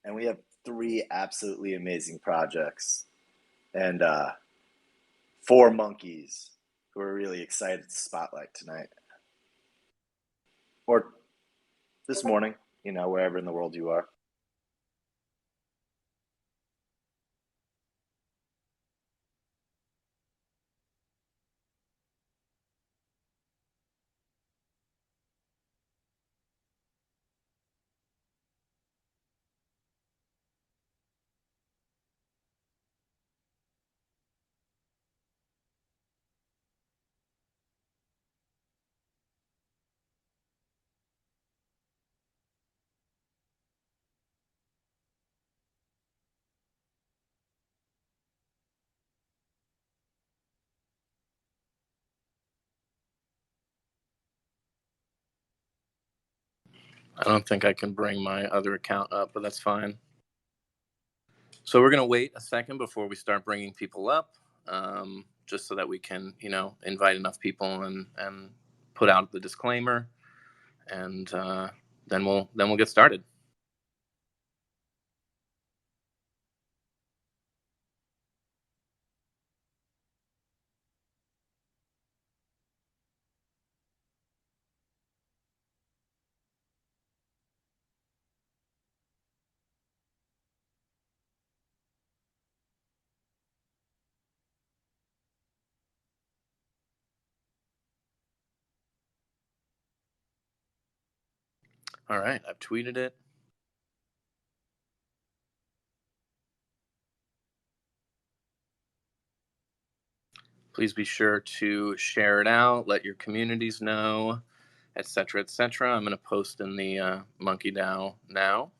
and we have 3 absolutely amazing projects and 4 monkeys who are really excited to spotlight tonight. Or this morning, wherever in the world you are. I don't think I can bring my other account up, but that's fine. So we're going to wait a second before we start bringing people up, just so that we can, invite enough people and put out the disclaimer, and then we'll get started. All right, I've tweeted it. Please be sure to share it out, let your communities know, etc., etc. I'm going to post in the MonkeDAO now.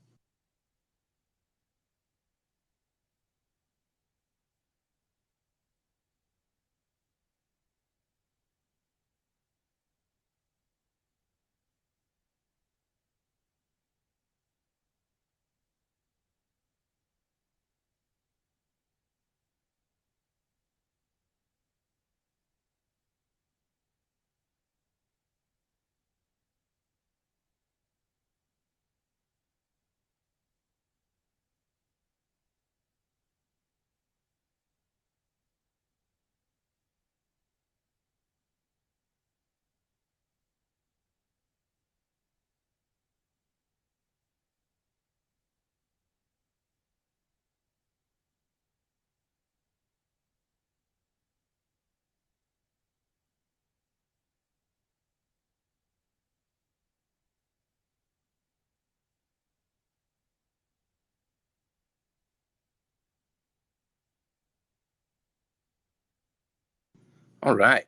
All right.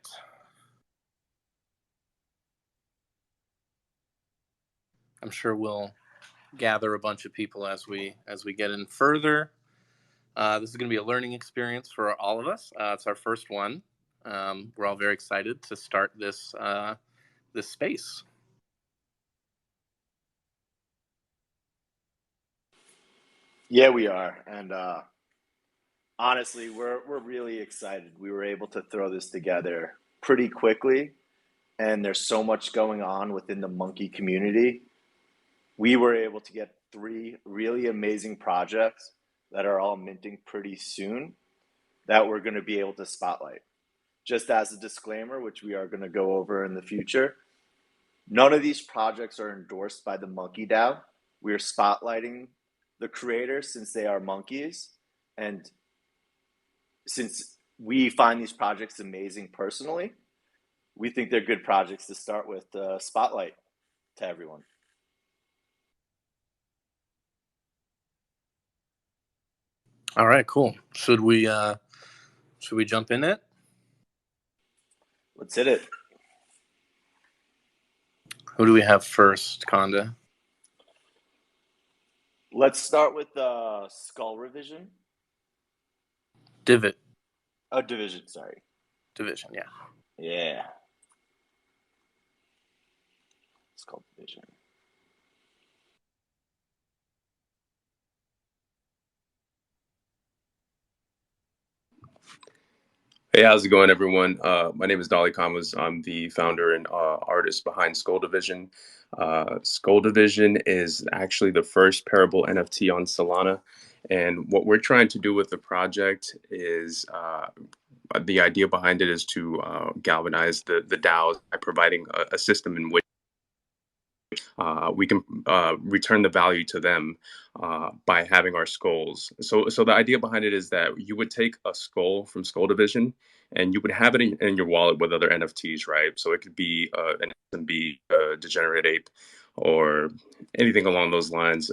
I'm sure we'll gather a bunch of people as we get in further. This is going to be a learning experience for all of us. It's our first one. We're all very excited to start this space. Yeah, we are. And honestly, we're really excited. We were able to throw this together pretty quickly, and there's so much going on within the monkey community. We were able to get 3 really amazing projects that are all minting pretty soon that we're going to be able to spotlight. Just as a disclaimer, which we are going to go over in the future, none of these projects are endorsed by the MonkeDAO. We are spotlighting the creators since they are monkeys, and since we find these projects amazing personally, we think they're good projects to start with spotlight to everyone. All right, cool. Should we jump in it? Let's hit it. Who do we have first, Conda? Let's start with Skull Revision. Divot. Oh, Division, sorry. Division, yeah. Yeah. Skull Division. Hey, how's it going, everyone? My name is Dolly Kamas. I'm the founder and artist behind SkullDivision. SkullDivision is actually the first parable NFT on Solana. And what we're trying to do with the project is the idea behind it is to galvanize the DAOs by providing a system in which we can return the value to them by having our skulls. So the idea behind it is that you would take a skull from Skull Division and you would have it in your wallet with other NFTs, right? So it could be an SMB, degenerate ape, or anything along those lines.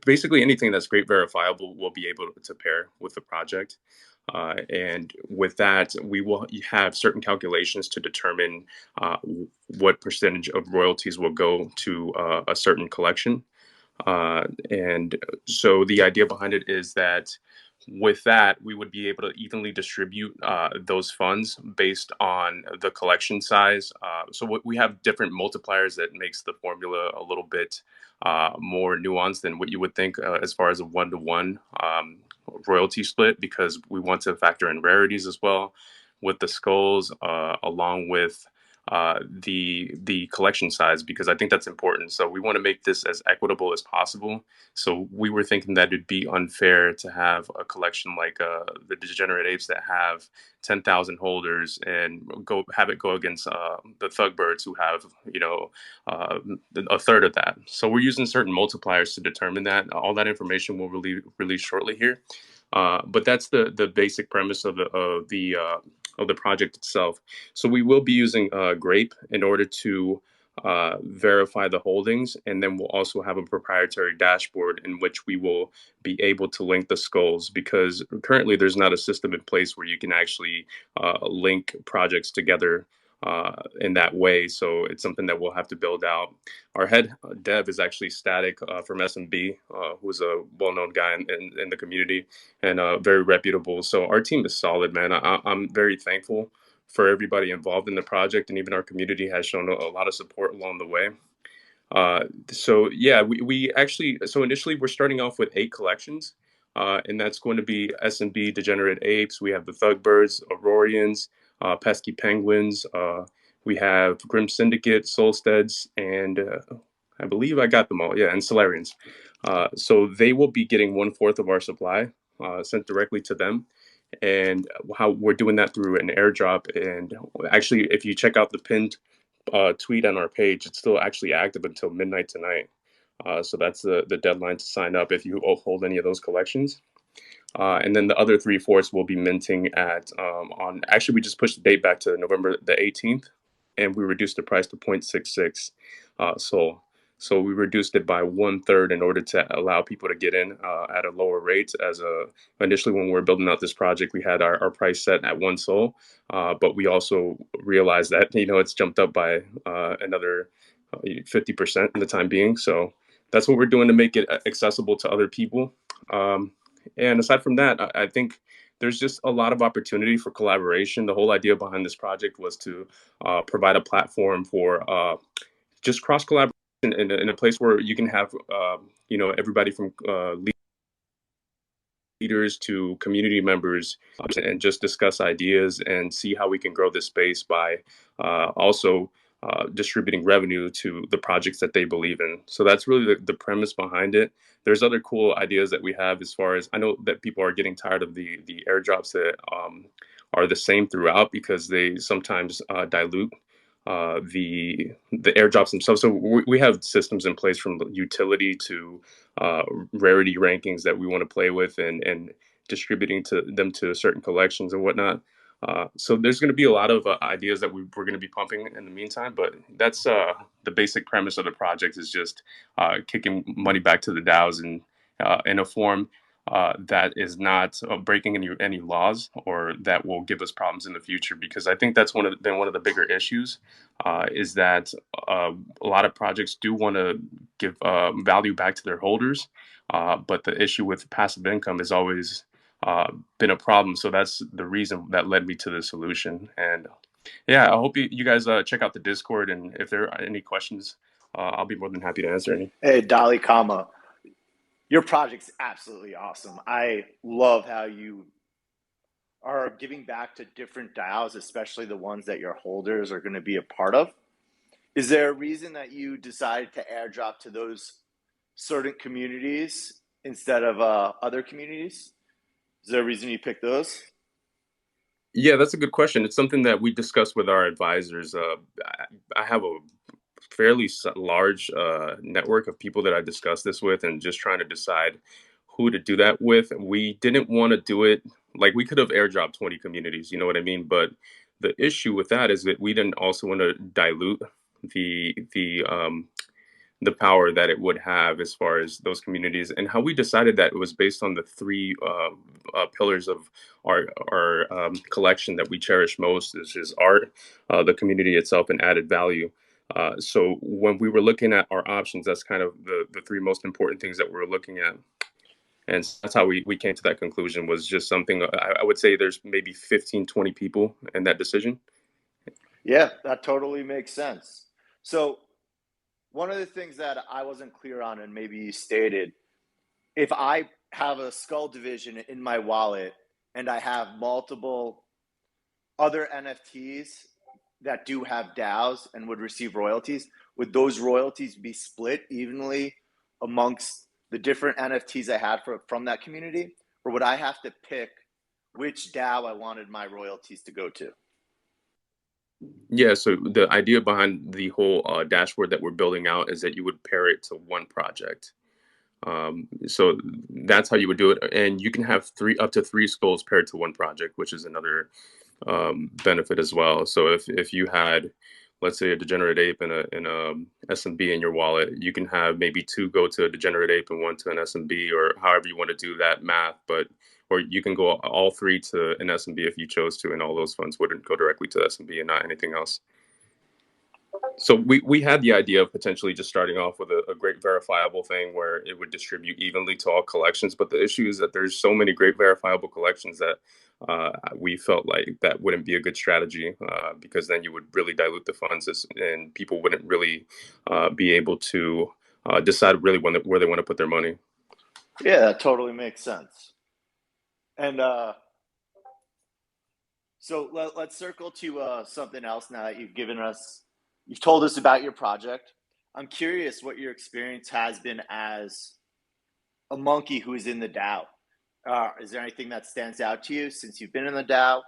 Basically, anything that's great verifiable will be able to pair with the project. And with that, we will have certain calculations to determine uh, what percentage of royalties will go to a certain collection. And so the idea behind it is that with that, we would be able to evenly distribute those funds based on the collection size. So we have different multipliers that makes the formula a little bit more nuanced than what you would think as far as a one-to-one royalty split, because we want to factor in rarities as well with the skulls, along with the collection size, because I think that's important. So we want to make this as equitable as possible. So we were thinking that it'd be unfair to have a collection like the Degenerate Apes that have 10,000 holders and go have it go against the Thugbirds who have uh, a third of that. So we're using certain multipliers to determine that. All that information will release shortly here. But that's the basic premise of the project itself. So we will be using Grape in order to verify the holdings, and then we'll also have a proprietary dashboard in which we will be able to link the skulls, because currently there's not a system in place where you can actually link projects together in that way. So it's something that we'll have to build out. Our head dev is actually Static from SMB, who's a well-known guy in the community and very reputable. So our team is solid, man. I'm very thankful for everybody involved in the project, and even our community has shown a lot of support along the way. So yeah, we actually, so initially we're starting off with 8 collections, and that's going to be S&B Degenerate Apes. We have the Thugbirds, Aurorians, Pesky Penguins. We have Grim Syndicate, Solsteads, and I believe I got them all. Yeah, and Solarians. So they will be getting 1/4 of our supply sent directly to them. And how we're doing that through an airdrop. And actually, if you check out the pinned tweet on our page, it's still actually active until midnight tonight. So that's the deadline to sign up if you hold any of those collections. And then the other 3/4 will be minting at on. Actually, we just pushed the date back to November the 18th, and we reduced the price to 0.66 Sol. So we reduced it by 1/3 in order to allow people to get in at a lower rate. As a initially, when we were building out this project, we had our price set at 1 Sol, but we also realized that it's jumped up by another 50% in the time being. So that's what we're doing to make it accessible to other people. And aside from that, I think there's just a lot of opportunity for collaboration. The whole idea behind this project was to provide a platform for just cross collaboration in a place where you can have everybody from leaders to community members, and just discuss ideas and see how we can grow this space by also distributing revenue to the projects that they believe in. So that's really the premise behind it. There's other cool ideas that we have, as far as I know that people are getting tired of the airdrops that are the same throughout, because they sometimes dilute the airdrops themselves. So we have systems in place, from utility to rarity rankings, that we want to play with, and distributing to them to certain collections and whatnot. So there's going to be a lot of ideas that we're going to be pumping in the meantime, but that's the basic premise of the project, is just kicking money back to the DAOs, and in a form that is not breaking any laws, or that will give us problems in the future. Because I think that's one of the bigger issues, is that a lot of projects do want to give value back to their holders, but the issue with passive income has always been a problem. So that's the reason that led me to the solution. And yeah, I hope you guys check out the Discord, and if there are any questions, I'll be more than happy to answer any. Hey, Dolly Kama, your project's absolutely awesome. I love how you are giving back to different DAOs, especially the ones that your holders are going to be a part of. Is there a reason that you decided to airdrop to those certain communities instead of other communities? Is there a reason you picked those? Yeah, that's a good question. It's something that we discussed with our advisors. I have a fairly large network of people that I discussed this with, and just trying to decide who to do that with. We didn't want to do it like we could have airdropped 20 communities, you know what I mean? But the issue with that is that we didn't also want to dilute the power that it would have as far as those communities. And how we decided that, it was based on the three pillars of our collection that we cherish most, which is art, the community itself, and added value. So when we were looking at our options, that's kind of the three most important things that we were looking at. And that's how we came to that conclusion. Was just something, I would say there's maybe 15, 20 people in that decision. Yeah, that totally makes sense. So one of the things that I wasn't clear on, and maybe you stated, if I have a Skull Division in my wallet and I have multiple other NFTs that do have DAOs and would receive royalties, would those royalties be split evenly amongst the different NFTs I had from that community? Or would I have to pick which DAO I wanted my royalties to go to? Yeah, so the idea behind the whole dashboard that we're building out is that you would pair it to one project. So that's how you would do it, and you can have up to three skulls paired to one project, which is another benefit as well. So if you had, let's say, a degenerate ape and a SMB in your wallet, you can have maybe two go to a degenerate ape and one to an SMB, or however you want to do that math. But or you can go all three to an SMB if you chose to, and all those funds wouldn't go directly to SMB and not anything else. So we had the idea of potentially just starting off with a great verifiable thing where it would distribute evenly to all collections. But the issue is that there's so many great verifiable collections that we felt like that wouldn't be a good strategy, because then you would really dilute the funds, and people wouldn't really be able to decide really where they want to put their money. Yeah, that totally makes sense. And so let's circle to something else now that you've told us about your project. I'm curious what your experience has been as a monkey who is in the DAO. Is there anything that stands out to you since you've been in the DAO?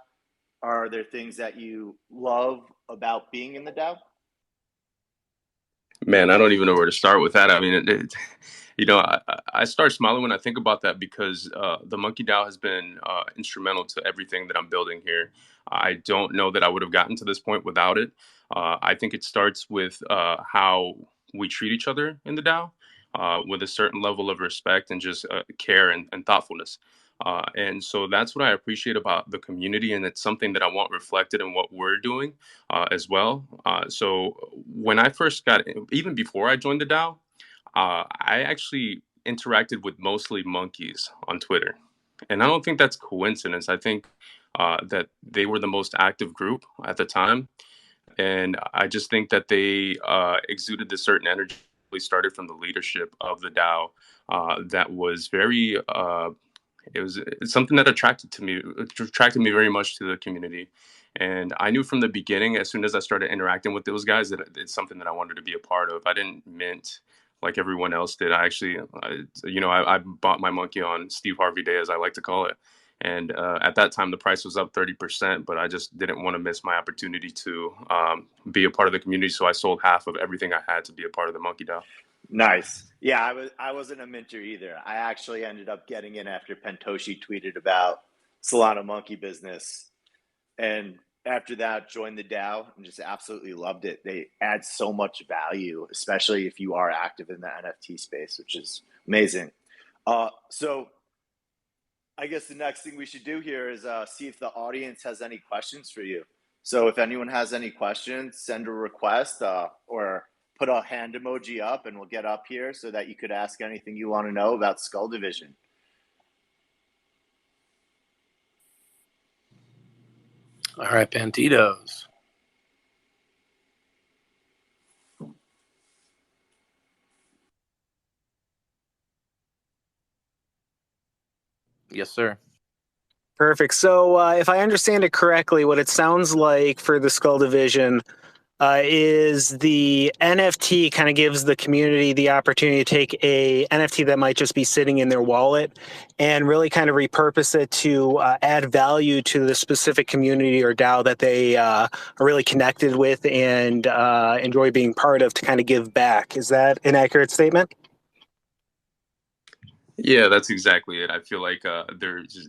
Are there things that you love about being in the DAO? Man, I don't even know where to start with that. I mean, I start smiling when I think about that, because the MonkeDAO has been instrumental to everything that I'm building here. I don't know that I would have gotten to this point without it. I think it starts with how we treat each other in the DAO, with a certain level of respect and just care and thoughtfulness. And so that's what I appreciate about the community, and it's something that I want reflected in what we're doing as well. So when I first even before I joined the DAO, I actually interacted with mostly monkeys on Twitter. And I don't think that's coincidence. I think that they were the most active group at the time. And I just think that they exuded this certain energy. We started from the leadership of the DAO that was very it's something that attracted me very much to the community. And I knew from the beginning, as soon as I started interacting with those guys, that it's something that I wanted to be a part of. I didn't mint like everyone else did. I actually, I bought my monkey on Steve Harvey Day, as I like to call it. And at that time, the price was up 30%, but I just didn't want to miss my opportunity to be a part of the community. So I sold half of everything I had to be a part of the MonkeDAO. Nice. Yeah, I wasn't a minter either. I actually ended up getting in after Pentoshi tweeted about Solana monkey business, and after that joined the DAO and just absolutely loved it. They add so much value, especially if you are active in the NFT space, which is amazing. So I guess the next thing we should do here is see if the audience has any questions for you. So if anyone has any questions, send a request or put a hand emoji up, and we'll get up here so that you could ask anything you want to know about Skull Division. All right, Banditos. Yes, sir. Perfect. So if I understand it correctly, what it sounds like for the Skull Division is the NFT kind of gives the community the opportunity to take a NFT that might just be sitting in their wallet and really kind of repurpose it to add value to the specific community or DAO that they are really connected with and enjoy being part of to kind of give back. Is that an accurate statement? Yeah, that's exactly it. I feel like there's,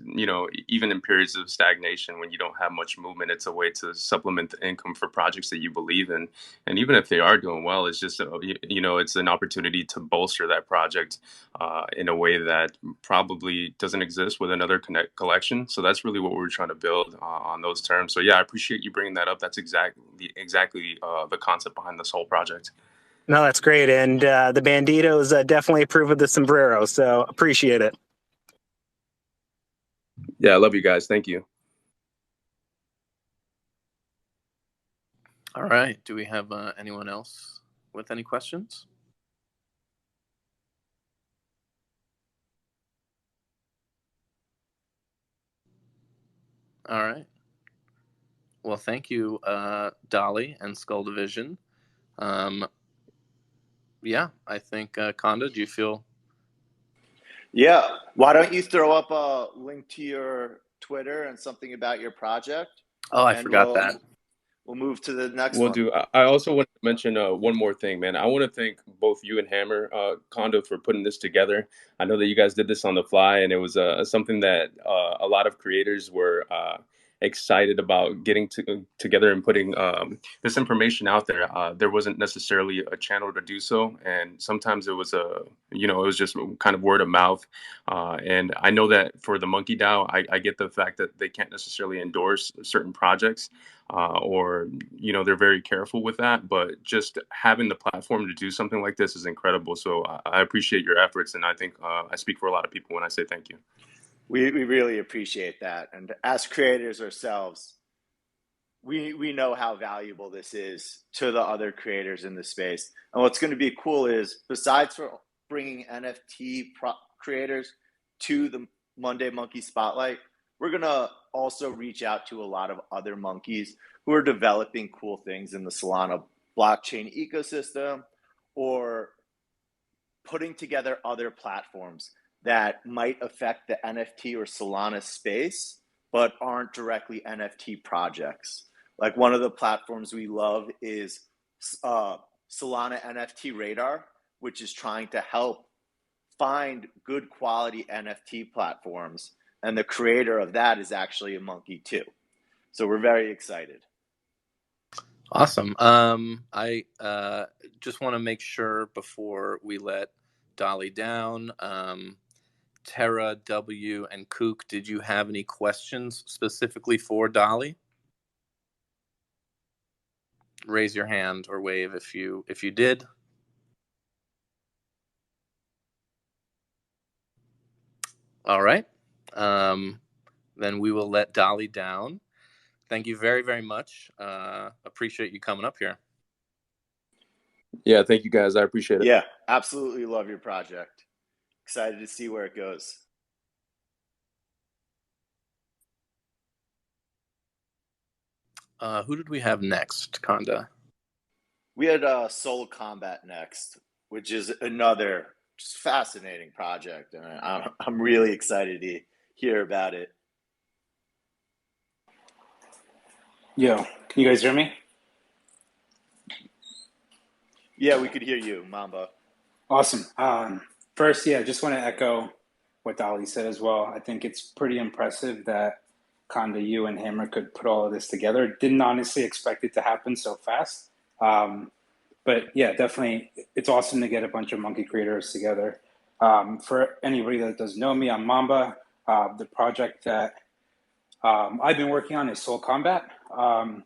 even in periods of stagnation, when you don't have much movement, it's a way to supplement the income for projects that you believe in. And even if they are doing well, it's just, it's an opportunity to bolster that project in a way that probably doesn't exist with another collection. So that's really what we're trying to build on those terms. So yeah, I appreciate you bringing that up. That's exactly the concept behind this whole project. No, that's great. And the Banditos definitely approve of the sombrero, so appreciate it. Yeah, I love you guys. Thank you. All right. Do we have anyone else with any questions? All right. Well, thank you, Dolly and Skull Division. Yeah, I think, Conda, do you feel? Yeah. Why don't you throw up a link to your Twitter and something about your project? Oh, I forgot that. We'll move to the next We'll one. do. I also want to mention one more thing, man. I want to thank both you and Hammer Kondo for putting this together. I know that you guys did this on the fly, and it was something that a lot of creators were excited about getting together and putting this information out there. There wasn't necessarily a channel to do so, and sometimes it was it was just kind of word of mouth. And I know that for the MonkeDAO, I get the fact that they can't necessarily endorse certain projects. Or they're very careful with that, but just having the platform to do something like this is incredible. So I appreciate your efforts, and I think I speak for a lot of people when I say thank you. We really appreciate that, and as creators ourselves, we know how valuable this is to the other creators in the space. And what's going to be cool is, besides for bringing NFT creators to the Monday Monke Spotlight, we're going to also reach out to a lot of other monkeys who are developing cool things in the Solana blockchain ecosystem, or putting together other platforms that might affect the NFT or Solana space, but aren't directly NFT projects. Like, one of the platforms we love is Solana NFT Radar, which is trying to help find good quality NFT platforms. And the creator of that is actually a monkey too. So we're very excited. Awesome. I just want to make sure before we let Dolly down, Tara, W, and Kook, did you have any questions specifically for Dolly? Raise your hand or wave if you did. All right. Then we will let Dolly down. Thank you very, very much. Appreciate you coming up here. Yeah, thank you guys. I appreciate it. Yeah, absolutely love your project. Excited to see where it goes. Who did we have next, Conda? We had SoulKombat next, which is another just fascinating project, and I'm really excited to hear about it. Yo, can you guys hear me? Yeah, we could hear you, Mamba. Awesome. First, just want to echo what Dolly said as well. I think it's pretty impressive that Conda, you, and Hammer could put all of this together. Didn't honestly expect it to happen so fast. But yeah, definitely, it's awesome to get a bunch of monkey creators together. For anybody that doesn't know me, I'm Mamba. The project that I've been working on is SoulKombat.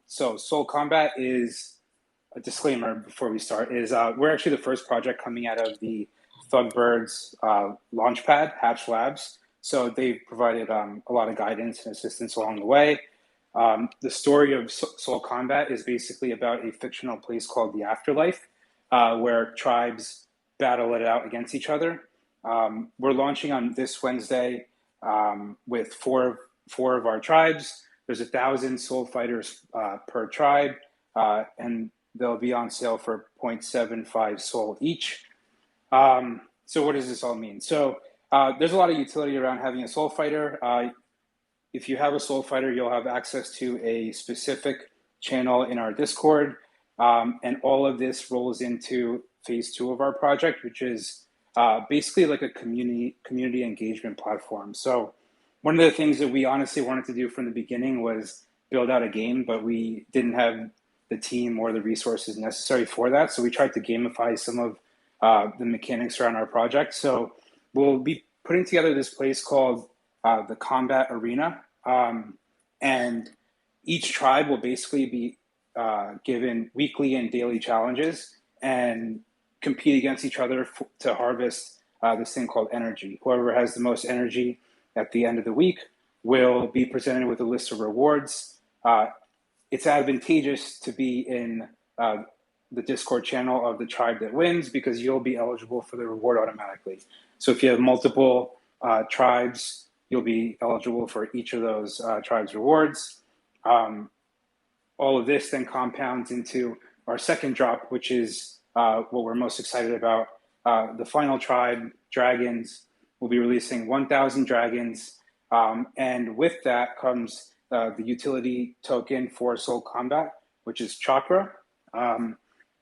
So SoulKombat is, a disclaimer before we start, is we're actually the first project coming out of the Thugbirds launchpad, Hatch Labs. So they've provided a lot of guidance and assistance along the way. The story of SoulKombat is basically about a fictional place called the Afterlife, where tribes battle it out against each other. We're launching on this Wednesday with 4 4 of our tribes. There's 1,000 soul fighters per tribe, and they'll be on sale for 0.75 soul each. So what does this all mean? So there's a lot of utility around having a soul fighter. If you have a soul fighter, you'll have access to a specific channel in our Discord. And all of this rolls into phase 2 of our project, which is basically like a community engagement platform. So one of the things that we honestly wanted to do from the beginning was build out a game, but we didn't have the team or the resources necessary for that. So we tried to gamify some of the mechanics around our project. So we'll be putting together this place called the Combat Arena. And each tribe will basically be given weekly and daily challenges and compete against each other to harvest this thing called energy. Whoever has the most energy at the end of the week will be presented with a list of rewards. It's advantageous to be in the Discord channel of the tribe that wins because you'll be eligible for the reward automatically. So if you have multiple tribes, you'll be eligible for each of those tribes' rewards. All of this then compounds into our second drop, which is what we're most excited about. The final tribe, dragons, will be releasing 1,000 dragons. And with that comes the utility token for SoulKombat, which is chakra.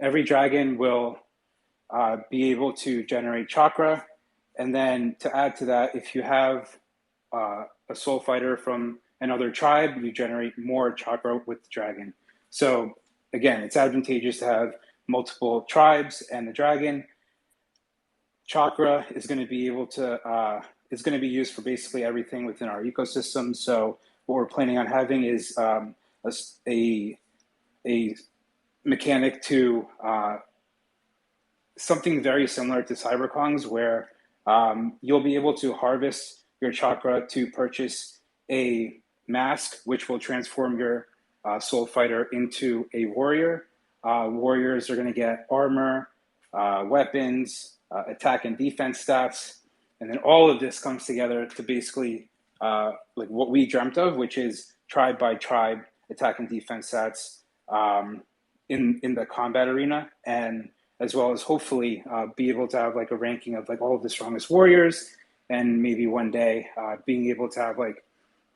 Every dragon will be able to generate chakra. And then to add to that, if you have a soul fighter from another tribe, you generate more chakra with the dragon. So again, it's advantageous to have multiple tribes and the dragon. Chakra is going to be able to, is going to be used for basically everything within our ecosystem. So what we're planning on having is a mechanic to something very similar to CyberKong's, where you'll be able to harvest your chakra to purchase a mask, which will transform your soul fighter into a warrior. Warriors are going to get armor, weapons, attack and defense stats, and then all of this comes together to basically like what we dreamt of, which is tribe by tribe attack and defense stats in the combat arena, and as well as hopefully be able to have like a ranking of like all of the strongest warriors, and maybe one day being able to have like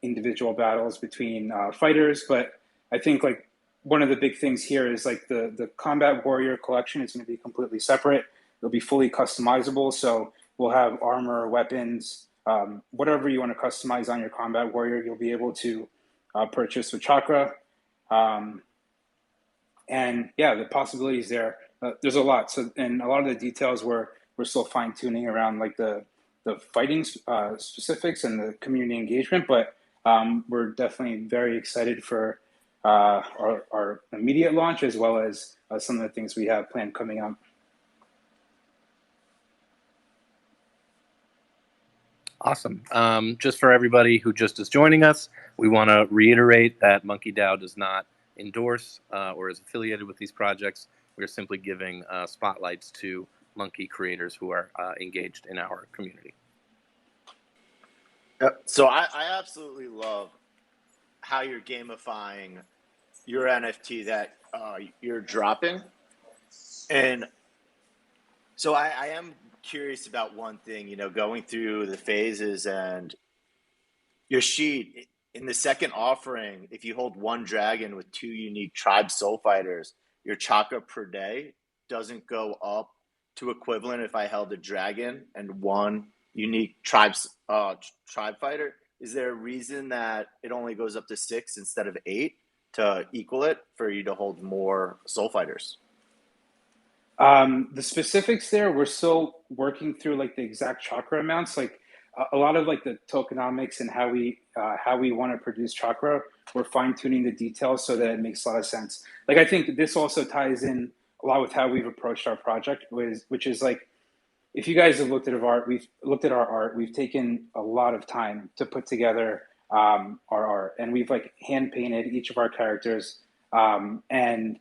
individual battles between fighters. But I think like one of the big things here is like the combat warrior collection is going to be completely separate. It'll be fully customizable. So we'll have armor, weapons, whatever you want to customize on your combat warrior, you'll be able to purchase with chakra. And yeah, the possibilities there, there's a lot. So, and a lot of the details we're still fine tuning around like the fighting specifics and the community engagement, but we're definitely very excited for our immediate launch, as well as some of the things we have planned coming up. Awesome. Just for everybody who just is joining us, we want to reiterate that MonkeDAO does not endorse or is affiliated with these projects. We're simply giving spotlights to monkey creators who are engaged in our community. So I absolutely love how you're gamifying your NFT that you're dropping. And so I am curious about one thing, you know, going through the phases and your sheet. In the second offering, if you hold one dragon with 2 unique tribe soul fighters, your chakra per day doesn't go up to equivalent if I held a dragon and 1 unique tribe fighter. Is there a reason that it only goes up to 6 instead of 8 to equal it for you to hold more soul fighters? The specifics there, we're still working through like the exact chakra amounts. Like a lot of like the tokenomics and how we want to produce chakra, we're fine tuning the details so that it makes a lot of sense. Like I think this also ties in a lot with how we've approached our project, which is like, if you guys have looked at our art, we've taken a lot of time to put together our art, and we've like hand painted each of our characters, and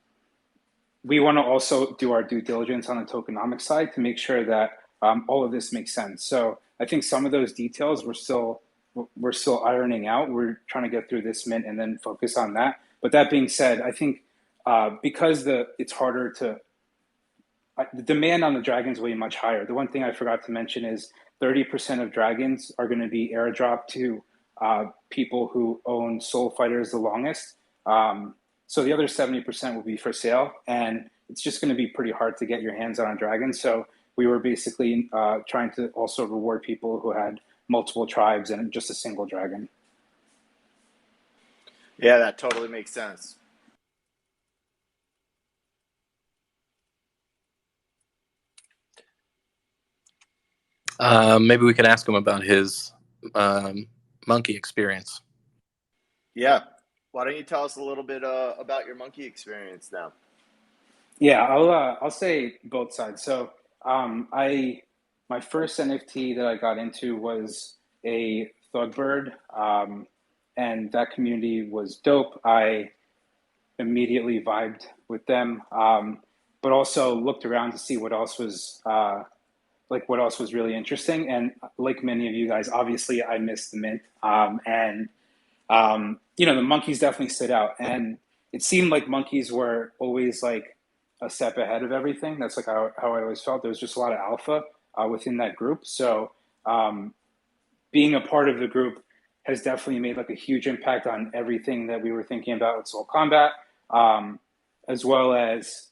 we want to also do our due diligence on the tokenomic side to make sure that all of this makes sense. So I think some of those details we're still we're still ironing out. We're trying to get through this mint and then focus on that. But that being said, I think because it's harder to the demand on the dragons will be much higher. The one thing I forgot to mention is 30% of dragons are going to be airdropped to people who own Soul Fighters the longest. So the other 70% will be for sale, and it's just going to be pretty hard to get your hands on a dragon. So we were basically trying to also reward people who had multiple tribes and just a single dragon. Yeah, that totally makes sense. Maybe we could ask him about his monkey experience. Yeah. Why don't you tell us a little bit about your monkey experience now? Yeah, I'll say both sides. So my first NFT that I got into was a thug bird, and that community was dope. I immediately vibed with them, but also looked around to see what else was what else was really interesting. And like many of you guys, obviously I missed the mint, and the monkeys definitely stood out, and it seemed like monkeys were always like a step ahead of everything. That's like how I always felt. There was just a lot of alpha within that group. So being a part of the group has definitely made like a huge impact on everything that we were thinking about with SoulKombat, as well as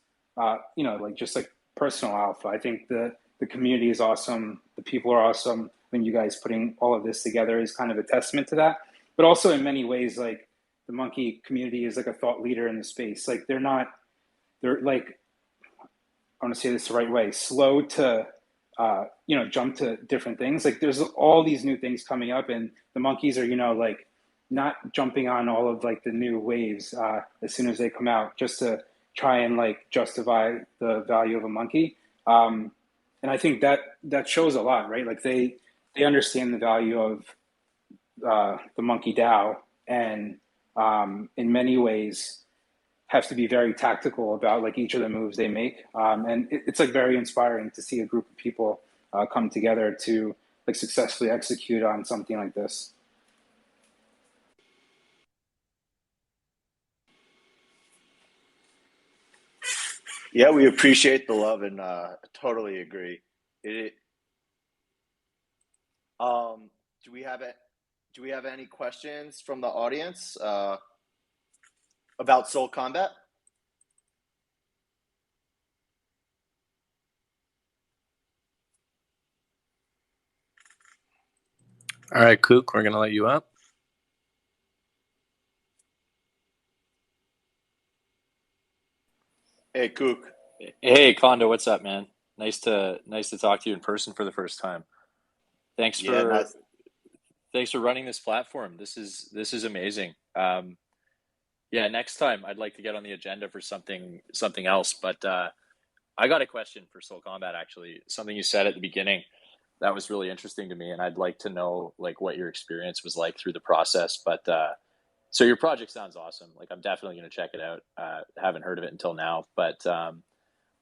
just like personal alpha. I think the community is awesome. The people are awesome. I mean, you guys putting all of this together is kind of a testament to that. But also in many ways, like the monkey community is like a thought leader in the space. Like they're like, I want to say this the right way, slow to, jump to different things. Like there's all these new things coming up, and the monkeys are, like not jumping on all of like the new waves as soon as they come out, just to try and like justify the value of a monkey. And I think that shows a lot, right? Like they understand the value of the MonkeDAO, and in many ways have to be very tactical about like each of the moves they make. And it's like very inspiring to see a group of people come together to like successfully execute on something like this. Yeah, we appreciate the love and totally agree. Do we have any questions from the audience about SoulKombat? All right, Kook, we're gonna let you up. Hey, Kook. Hey, Kondo, what's up, man? Nice to talk to you in person for the first time. Thanks for running this platform. This is amazing. Yeah, next time I'd like to get on the agenda for something else. But I got a question for SoulKombat, actually. Something you said at the beginning that was really interesting to me, and I'd like to know like what your experience was like through the process. But so your project sounds awesome. Like I'm definitely going to check it out. Haven't heard of it until now, but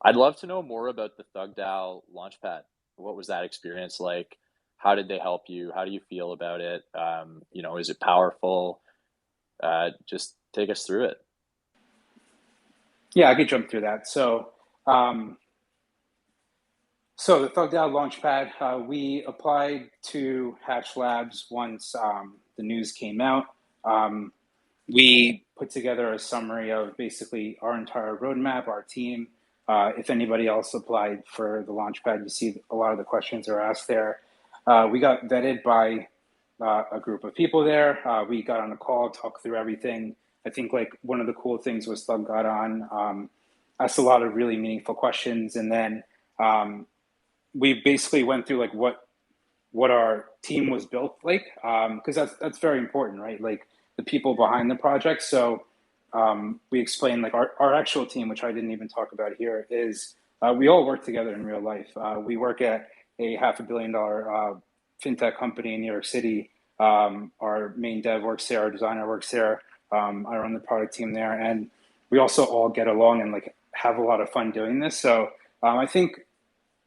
I'd love to know more about the SkullDiv Launchpad. What was that experience like? How did they help you? How do you feel about it? Is it powerful? Just take us through it. Yeah, I could jump through that. So the SkullDiv Launchpad, we applied to Hatch Labs once the news came out. We put together a summary of basically our entire roadmap, our team. If anybody else applied for the Launchpad, you see a lot of the questions are asked there. We got vetted by a group of people there. We got on a call, talked through everything. I think like one of the cool things was Thug got on, asked a lot of really meaningful questions, and then we basically went through like what our team was built like, because that's very important, right? Like the people behind the project. So we explained like our actual team, which I didn't even talk about here, is we all work together in real life. We work at a $500 million fintech company in New York City. Our main dev works there, our designer works there. I run the product team there, and we also all get along and like have a lot of fun doing this. So I think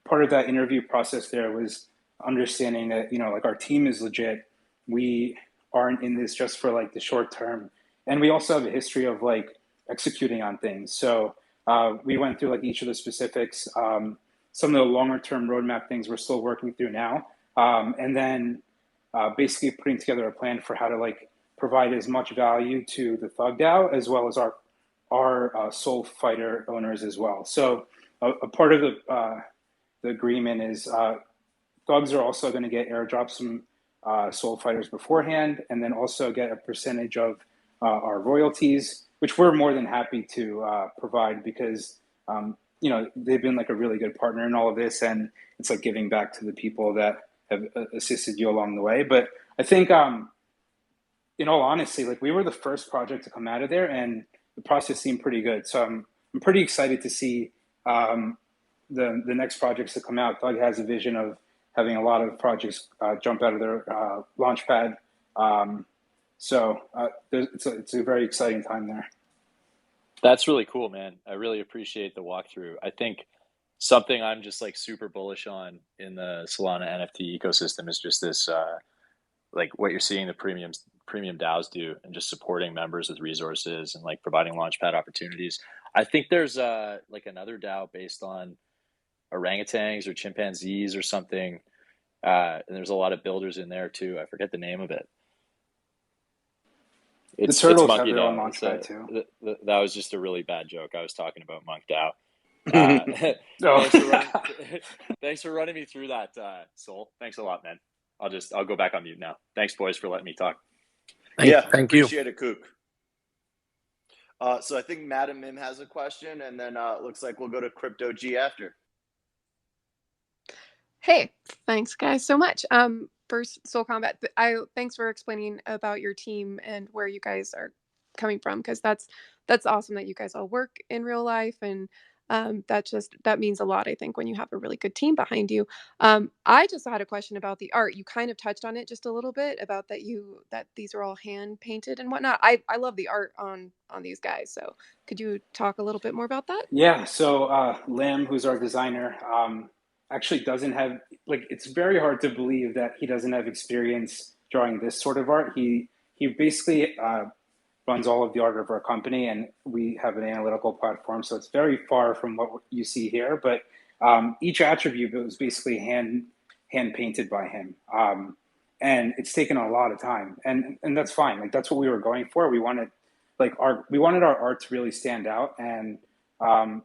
part of that interview process there was understanding that like our team is legit. we aren't in this just for like the short term. And we also have a history of like executing on things. So we went through like each of the specifics. Some of the longer term roadmap things we're still working through now. And then basically putting together a plan for how to like provide as much value to the Thug DAO as well as our Soul Fighter owners as well. So a part of the agreement is Thugs are also going to get airdropped some Soul Fighters beforehand, and then also get a percentage of our royalties, which we're more than happy to provide because you know, they've been like a really good partner in all of this, and it's like giving back to the people that have assisted you along the way. But I think, in all honesty, like we were the first project to come out of there, and the process seemed pretty good. So I'm pretty excited to see the next projects that come out. Doug has a vision of having a lot of projects jump out of their launch pad. So it's a very exciting time there. That's really cool, man. I really appreciate the walkthrough. I think something I'm just like super bullish on in the Solana NFT ecosystem is just this, like what you're seeing the premium DAOs do, and just supporting members with resources and like providing launchpad opportunities. I think there's like another DAO based on orangutans or chimpanzees or something, and there's a lot of builders in there too. I forget the name of it. The turtles have their own MonkeDAO. launchpad too. That was just a really bad joke. I was talking about MonkeDAO. Thanks for running me through that, Soul. Thanks a lot, man. I'll go back on mute now. Thanks, boys, for letting me talk. Thank you. Appreciate it, Kook. So I think Madam Mim has a question, and then it looks like we'll go to Crypto G after. Hey, thanks guys so much. First, SoulKombat, thanks for explaining about your team and where you guys are coming from, because that's awesome that you guys all work in real life, and that means a lot, I think, when you have a really good team behind you. I just had a question about the art. You kind of touched on it just a little bit about that these are all hand painted and whatnot. I love the art on these guys. So could you talk a little bit more about that? Yeah. So Lim, who's our designer, actually doesn't have, like, it's very hard to believe that he doesn't have experience drawing this sort of art. He basically runs all of the art of our company, and we have an analytical platform, so it's very far from what you see here. But each attribute was basically hand painted by him, and it's taken a lot of time, and that's fine. Like, that's what we were going for. We wanted our art to really stand out, and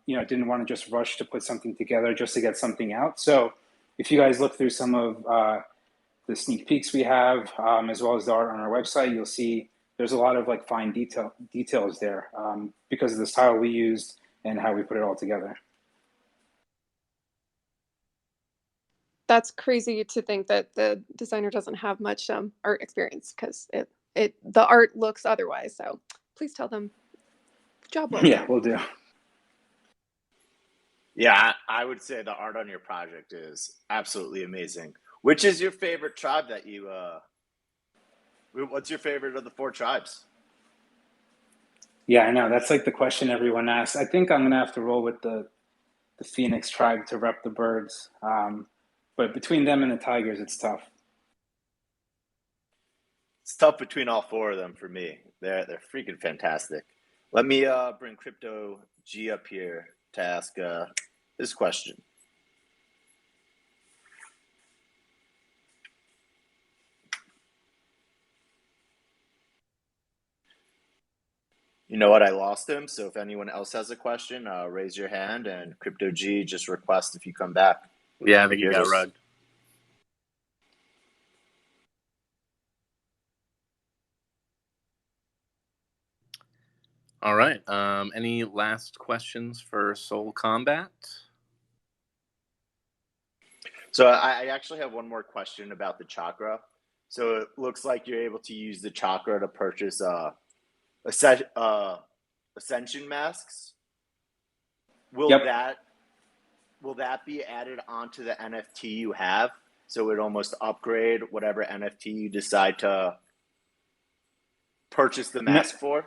you know, didn't want to just rush to put something together just to get something out. So if you guys look through some of the sneak peeks we have, as well as the art on our website, you'll see there's a lot of like fine details there, because of the style we used and how we put it all together. That's crazy to think that the designer doesn't have much art experience, because the art looks otherwise. So please tell them, job well done. Yeah, we'll do. Yeah, I would say the art on your project is absolutely amazing. Which is your favorite tribe that you, what's your favorite of the 4 tribes? Yeah, I know. That's like the question everyone asks. I think I'm going to have to roll with the Phoenix tribe to rep the birds. But between them and the tigers, it's tough. It's tough between all 4 of them for me. They're freaking fantastic. Let me bring Crypto G up here to ask this question. You know what? I lost him. So if anyone else has a question, raise your hand, and Crypto G, just request if you come back. Yeah, I think you got rugged. All right. Any last questions for SoulKombat? So I actually have one more question about the chakra. So it looks like you're able to use the chakra to purchase ascension masks. Will that be added onto the NFT you have? So it almost upgrade whatever NFT you decide to purchase the mask for?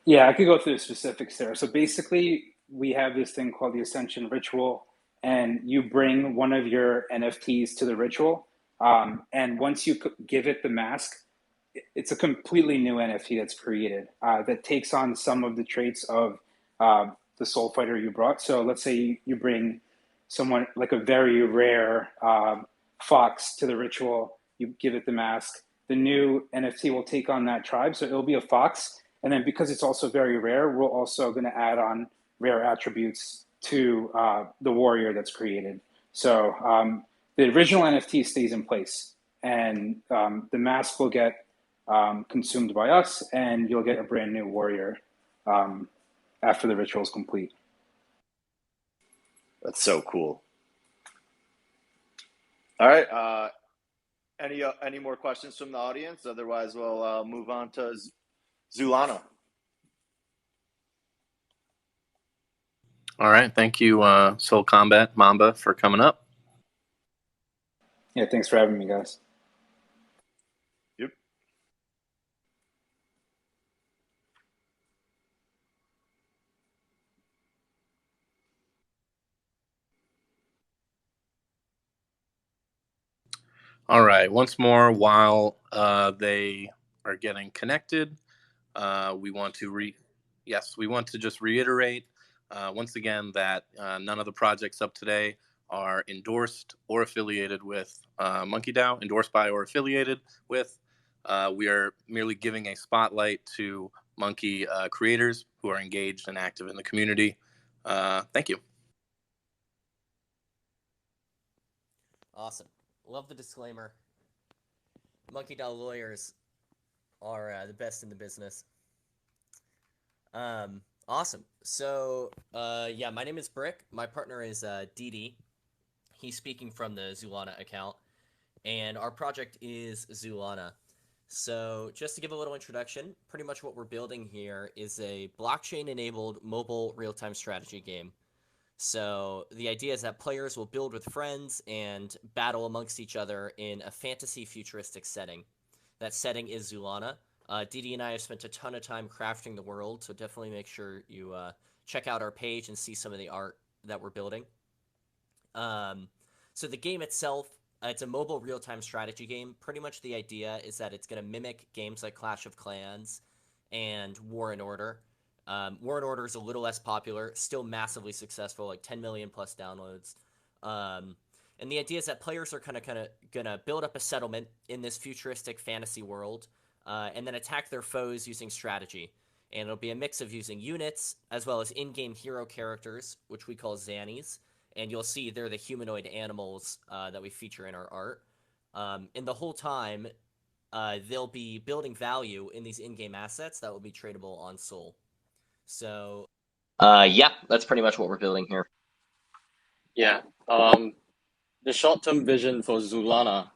Yeah, I could go through the specifics there. So basically, we have this thing called the Ascension Ritual, and you bring one of your NFTs to the ritual. And once you give it the mask, it's a completely new NFT that's created that takes on some of the traits of the Soul Fighter you brought. So let's say you bring someone like a very rare fox to the ritual, you give it the mask. The new NFT will take on that tribe, so it'll be a fox. And then because it's also very rare, we're also going to add on rare attributes to the warrior that's created. So the original NFT stays in place, and the mask will get consumed by us, and you'll get a brand new warrior after the ritual is complete. That's so cool. All right. Any more questions from the audience? Otherwise, we'll move on to Zoolana. All right. Thank you, SoulKombat Mamba, for coming up. Yeah, thanks for having me, guys. Yep. All right. Once more, while they are getting connected, we want to just reiterate once again that none of the projects up today are endorsed or affiliated with MonkeDAO, endorsed by or affiliated with. We are merely giving a spotlight to monkey creators who are engaged and active in the community. Thank you. Awesome. Love the disclaimer. MonkeDAO lawyers are the best in the business. Awesome. So, yeah, my name is Brick. My partner is Didi. He's speaking from the Zoolana account, and our project is Zoolana. So, just to give a little introduction, pretty much what we're building here is a blockchain-enabled mobile real-time strategy game. So, the idea is that players will build with friends and battle amongst each other in a fantasy futuristic setting. That setting is Zoolana. Didi and I have spent a ton of time crafting the world, so definitely make sure you check out our page and see some of the art that we're building. So the game itself, it's a mobile real-time strategy game. Pretty much the idea is that it's going to mimic games like Clash of Clans and War and Order. War and Order is a little less popular, still massively successful, like 10 million plus downloads. And the idea is that players are kind of gonna build up a settlement in this futuristic fantasy world, and then attack their foes using strategy. And it'll be a mix of using units as well as in-game hero characters, which we call Zannies. And you'll see they're the humanoid animals that we feature in our art. And the whole time, they'll be building value in these in-game assets that will be tradable on Soul. So, yeah, that's pretty much what we're building here. Yeah. The short-term vision for Zoolana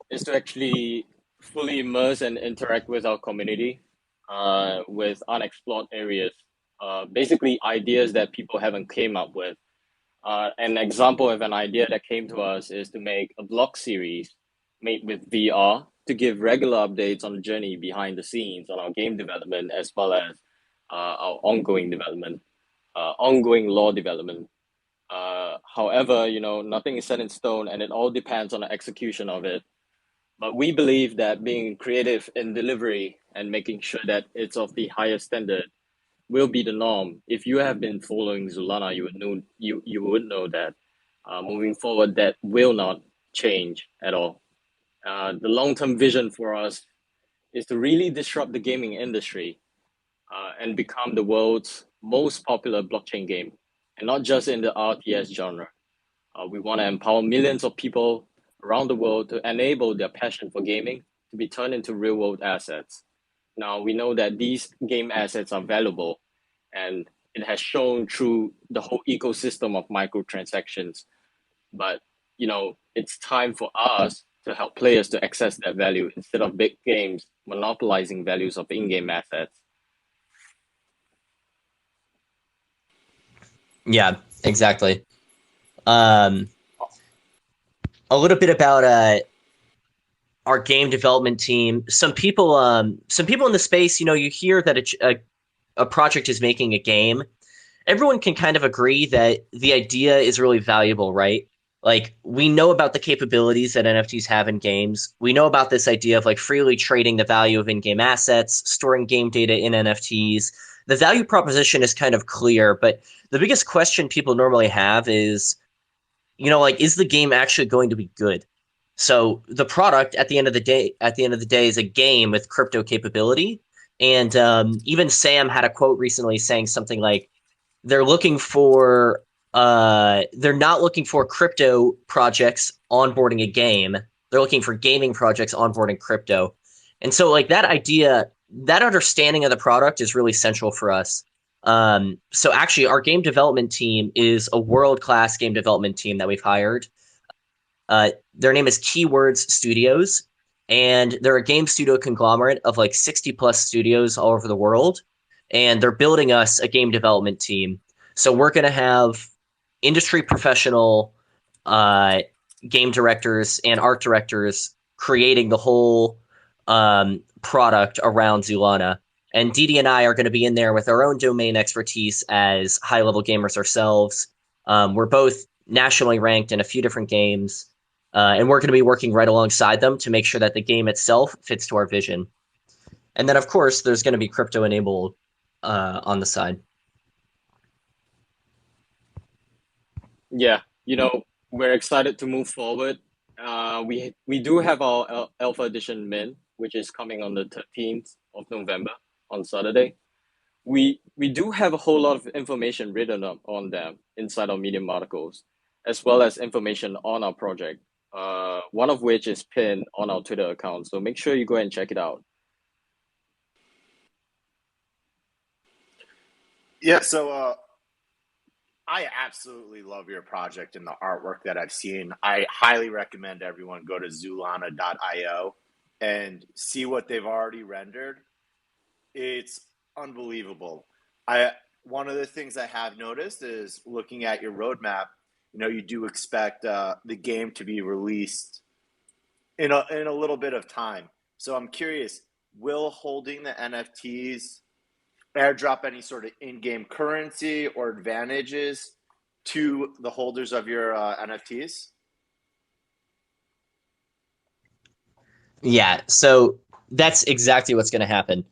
is to actually fully immerse and interact with our community with unexplored areas. Basically, ideas that people haven't came up with. An example of an idea that came to us is to make a blog series made with VR to give regular updates on the journey behind the scenes on our game development, as well as our ongoing development, ongoing lore development. However, nothing is set in stone, and it all depends on the execution of it. But we believe that being creative in delivery and making sure that it's of the highest standard will be the norm. If you have been following Zoolana, you would know that moving forward, that will not change at all. The long-term vision for us is to really disrupt the gaming industry and become the world's most popular blockchain game, and not just in the RTS genre. We want to empower millions of people around the world to enable their passion for gaming to be turned into real-world assets. Now, we know that these game assets are valuable, and it has shown through the whole ecosystem of microtransactions. But, it's time for us to help players to access that value instead of big games monopolizing values of in-game assets. Yeah, exactly. A little bit about our game development team. Some people in the space, you hear that a project is making a game. Everyone can kind of agree that the idea is really valuable, right? like we know about the capabilities that NFTs have in games. We know about this idea of like freely trading the value of in-game assets, storing game data in NFTs. The value proposition is kind of clear, but the biggest question people normally have is, like, is the game actually going to be good? So the product at the end of the day is a game with crypto capability. And even Sam had a quote recently saying something like, they're looking for they're not looking for crypto projects onboarding a game. They're looking for gaming projects onboarding crypto. And so like that idea, that understanding of the product is really central for us. So actually our game development team is a world-class game development team that we've hired. Their name is Keywords Studios, and they're a game studio conglomerate of like 60 plus studios all over the world. And they're building us a game development team. So we're going to have industry professional game directors and art directors creating the whole product around Zoolana. And Didi and I are going to be in there with our own domain expertise as high-level gamers ourselves. We're both nationally ranked in a few different games. And we're going to be working right alongside them to make sure that the game itself fits to our vision. And then, of course, there's going to be crypto-enabled on the side. Yeah, we're excited to move forward. We do have our Alpha Edition mint, which is coming on the 13th of November on Saturday. We do have a whole lot of information written up on them inside our Medium articles, as well as information on our project. One of which is pinned on our Twitter account. So make sure you go and check it out. Yeah, so I absolutely love your project and the artwork that I've seen. I highly recommend everyone go to Zoolana.io and see what they've already rendered. It's unbelievable. One of the things I have noticed is looking at your roadmap, you do expect the game to be released in a little bit of time. So I'm curious, will holding the NFTs airdrop any sort of in-game currency or advantages to the holders of your NFTs? Yeah, so that's exactly what's going to happen.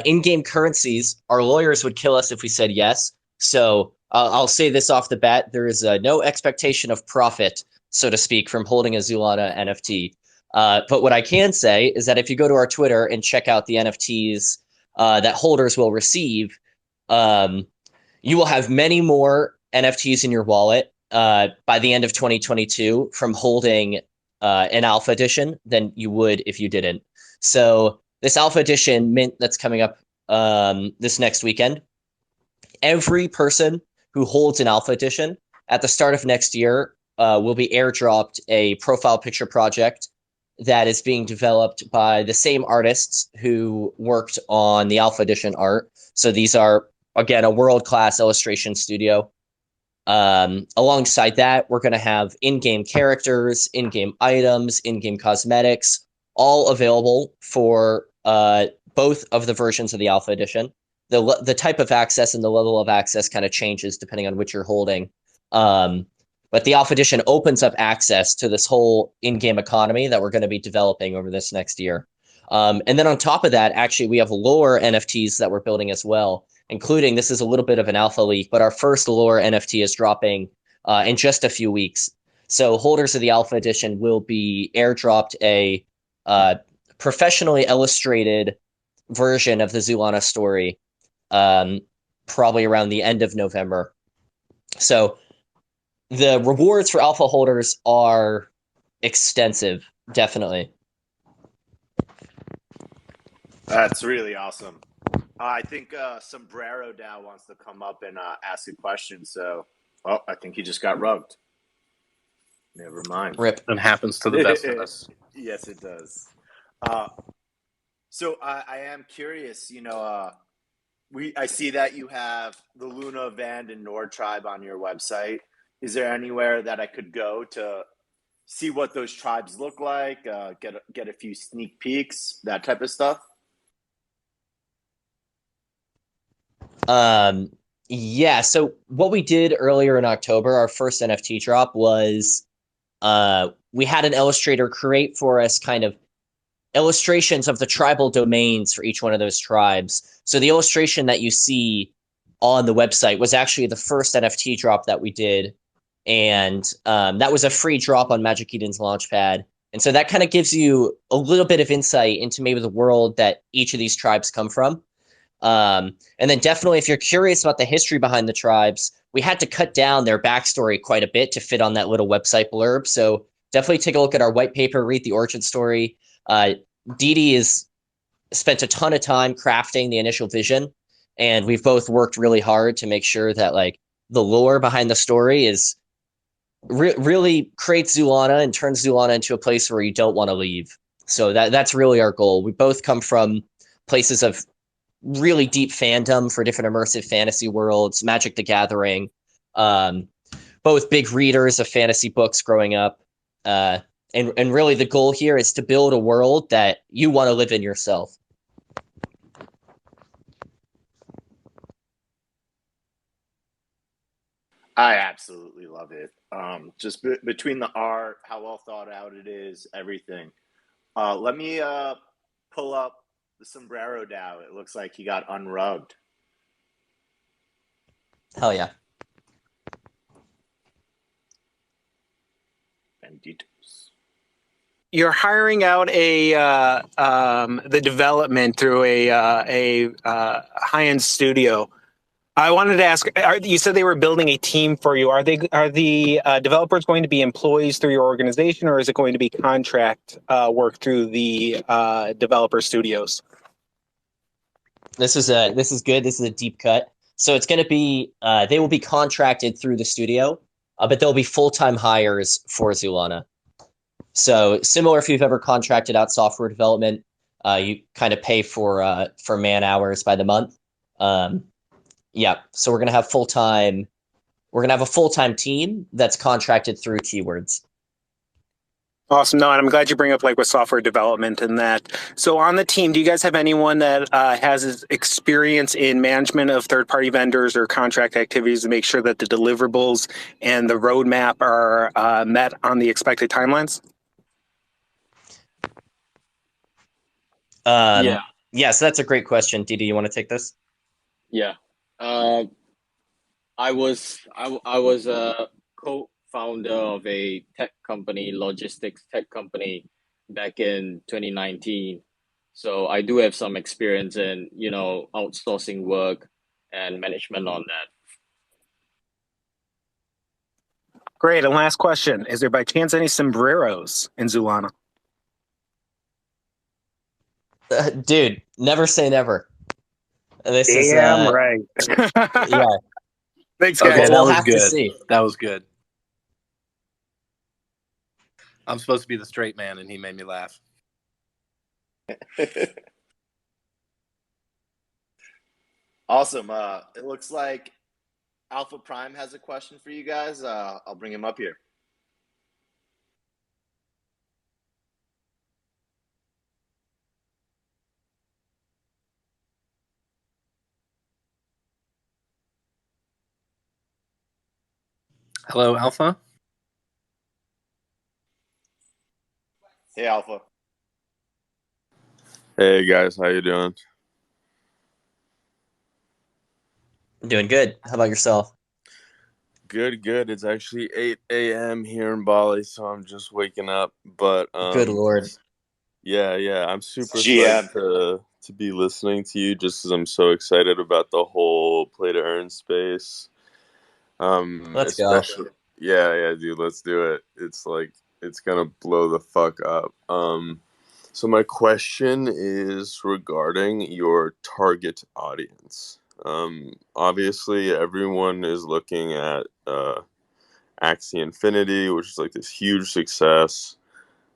In-game currencies, our lawyers would kill us if we said yes. So I'll say this off the bat. There is no expectation of profit, so to speak, from holding a Zoolana NFT. But what I can say is that if you go to our Twitter and check out the NFTs that holders will receive, you will have many more NFTs in your wallet by the end of 2022 from holding an Alpha Edition than you would if you didn't. So this Alpha Edition mint that's coming up this next weekend, every person who holds an Alpha Edition at the start of next year will be airdropped a profile picture project that is being developed by the same artists who worked on the Alpha Edition art. So these are, again, a world-class illustration studio. Alongside that, we're going to have in-game characters, in-game items, in-game cosmetics, all available for both of the versions of the Alpha Edition. The type of access and the level of access kind of changes depending on which you're holding. But the Alpha Edition opens up access to this whole in-game economy that we're going to be developing over this next year. And then on top of that, actually, we have lore NFTs that we're building as well, including, this is a little bit of an alpha leak, but our first lore NFT is dropping in just a few weeks. So holders of the Alpha Edition will be airdropped a professionally illustrated version of the Zoolana story probably around the end of November. So the rewards for alpha holders are extensive, definitely. That's really awesome. I think Sombrero DAO wants to come up and ask a question. So, I think he just got rugged. Never mind. Rip. It happens to the best of us. Yes, it does. So I am curious, I see that you have the Luna, Vand, and Nord tribe on your website. Is there anywhere that I could go to see what those tribes look like, get a few sneak peeks, that type of stuff? Yeah, so what we did earlier in October, our first NFT drop was we had an illustrator create for us kind of illustrations of the tribal domains for each one of those tribes. So the illustration that you see on the website was actually the first NFT drop that we did. And that was a free drop on Magic Eden's Launchpad. And so that kind of gives you a little bit of insight into maybe the world that each of these tribes come from. And then definitely, if you're curious about the history behind the tribes, we had to cut down their backstory quite a bit to fit on that little website blurb. So definitely take a look at our white paper, read the origin story. Didi has spent a ton of time crafting the initial vision, and we've both worked really hard to make sure that like the lore behind the story is really creates Zoolana and turns Zoolana into a place where you don't want to leave. So that's really our goal. We both come from places of really deep fandom for different immersive fantasy worlds, Magic the Gathering, both big readers of fantasy books growing up. And really the goal here is to build a world that you want to live in yourself. I absolutely love it. Just between the art, how well thought out it is, everything. Let me pull up the Sombrero DAO. It looks like he got unrugged. Hell yeah. Benditos. You're hiring out the development through a high-end studio. I wanted to ask, you said they were building a team for you. Are the developers going to be employees through your organization, or is it going to be contract work through the developer studios? This is good. This is a deep cut. So it's going to be they will be contracted through the studio, but they'll be full-time hires for Zoolana. So similar if you've ever contracted out software development, you kind of pay for man hours by the month. Yeah, so we're gonna have a full-time team that's contracted through Keywords. Awesome. No, and I'm glad you bring up like with software development and that. So on the team, do you guys have anyone that has experience in management of third-party vendors or contract activities to make sure that the deliverables and the roadmap are met on the expected timelines? Yeah, so that's a great question. Didi, you want to take this? Yeah. I was a co-founder of a tech company, logistics tech company, back in 2019. So I do have some experience in, outsourcing work and management on that. Great. And last question: is there by chance any sombreros in Zoolana? Dude, never say never. This Damn right. Yeah. Thanks, guys. Okay, We'll that was have to good. see. That was good. I'm supposed to be the straight man, and he made me laugh. Awesome. It looks like Alpha Prime has a question for you guys. I'll bring him up here. Hello, Alpha. Hey, Alpha. Hey guys, how you doing? I'm doing good. How about yourself? Good. It's actually 8 a.m. here in Bali, so I'm just waking up. But Good Lord. yeah, I'm super GM. psyched to be listening to you, just because I'm so excited about the whole play to earn space. Let's go. Yeah, dude, let's do it. It's like it's gonna blow the fuck up. So my question is regarding your target audience. Obviously, everyone is looking at Axie Infinity, which is like this huge success,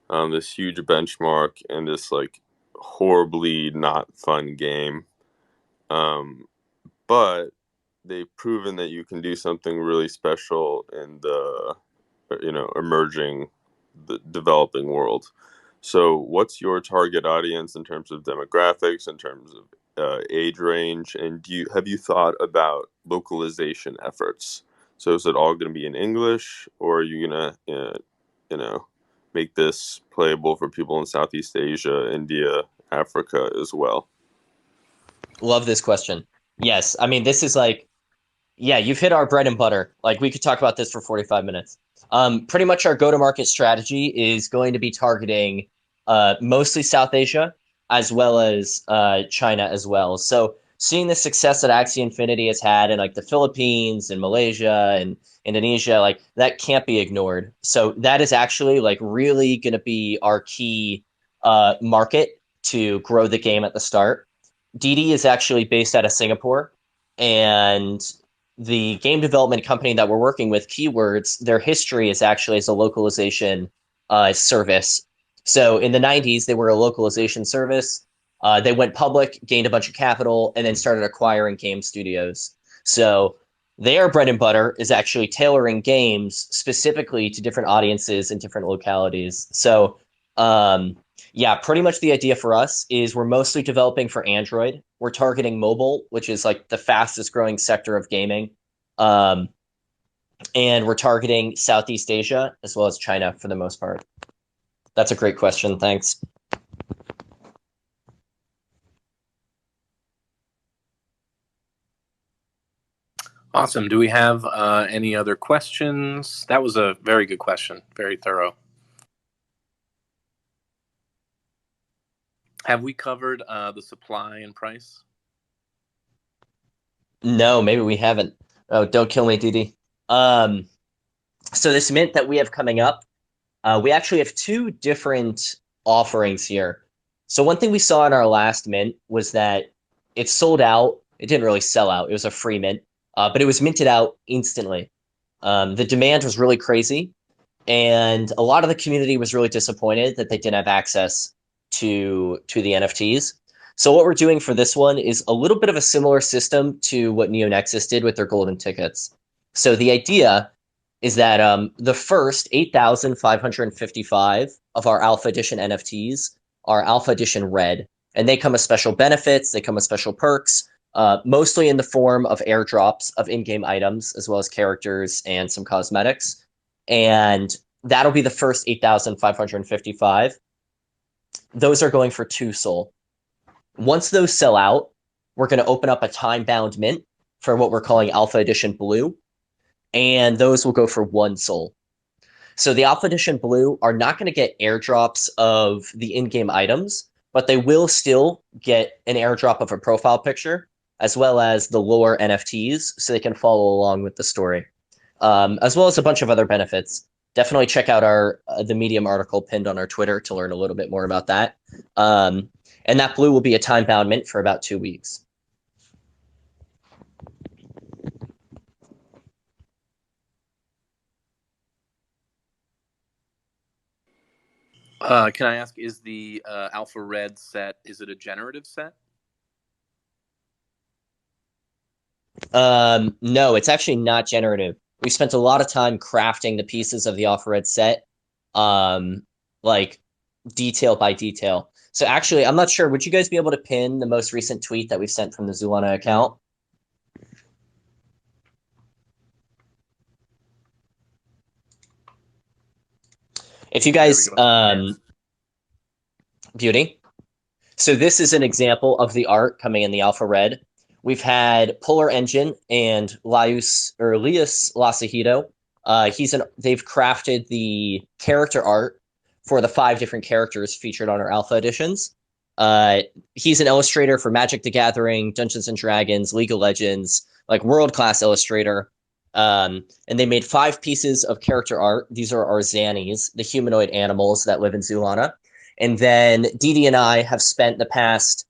this huge benchmark, and this like horribly not fun game. But they've proven that you can do something really special in the emerging, the developing world. So what's your target audience in terms of demographics, in terms of age range, and have you thought about localization efforts? So is it all going to be in English, or are you going to make this playable for people in Southeast Asia, India, Africa as well? Love this question. Yes, I mean, this is like, yeah, you've hit our bread and butter. Like, we could talk about this for 45 minutes. Pretty much our go-to-market strategy is going to be targeting mostly South Asia as well as China as well. So seeing the success that Axie Infinity has had in like the Philippines and Malaysia and Indonesia, like that can't be ignored. So that is actually like really going to be our key market to grow the game at the start. DD is actually based out of Singapore, and the game development company that we're working with, Keywords, their history is actually as a localization service. So in the 90s, they were a localization service. They went public, gained a bunch of capital, and then started acquiring game studios. So their bread and butter is actually tailoring games specifically to different audiences in different localities. So yeah, pretty much the idea for us is we're mostly developing for Android. We're targeting mobile, which is like the fastest growing sector of gaming. And we're targeting Southeast Asia as well as China for the most part. That's a great question. Thanks. Awesome. Do we have any other questions? That was a very good question. Very thorough. Have we covered the supply and price? No, maybe we haven't. Oh, don't kill me, DD. So this mint that we have coming up, we actually have two different offerings here. So one thing we saw in our last mint was that it sold out. It didn't really sell out. It was a free mint, but it was minted out instantly. The demand was really crazy, and a lot of the community was really disappointed that they didn't have access to the NFTs. So what we're doing for this one is a little bit of a similar system to what NeoNexus did with their golden tickets. So the idea is that the first 8,555 of our Alpha Edition NFTs are Alpha Edition Red, and they come with special benefits, they come with special perks, mostly in the form of airdrops of in-game items, as well as characters and some cosmetics. And that'll be the first 8,555. Those are going for 2 Soul. Once those sell out, we're going to open up a time-bound mint for what we're calling Alpha Edition Blue, and those will go for 1 Soul. So the Alpha Edition Blue are not going to get airdrops of the in-game items, but they will still get an airdrop of a profile picture, as well as the lore NFTs, so they can follow along with the story, as well as a bunch of other benefits. Definitely check out the Medium article pinned on our Twitter to learn a little bit more about that. And that blue will be a time-bound mint for about 2 weeks. Can I ask, is the Alpha Red set, is it a generative set? No, it's actually not generative. We spent a lot of time crafting the pieces of the Alpha Red set, like detail by detail. So actually, I'm not sure. Would you guys be able to pin the most recent tweet that we sent from the Zoolana account? If you guys, beauty. So this is an example of the art coming in the Alpha Red. We've had Polar Engine and Lius Lasahito. They've crafted the character art for the 5 different characters featured on our Alpha editions. He's an illustrator for Magic the Gathering, Dungeons and Dragons, League of Legends, like world-class illustrator. And they made 5 pieces of character art. These are our Zannies, the humanoid animals that live in Zoolana. And then Didi and I have spent the past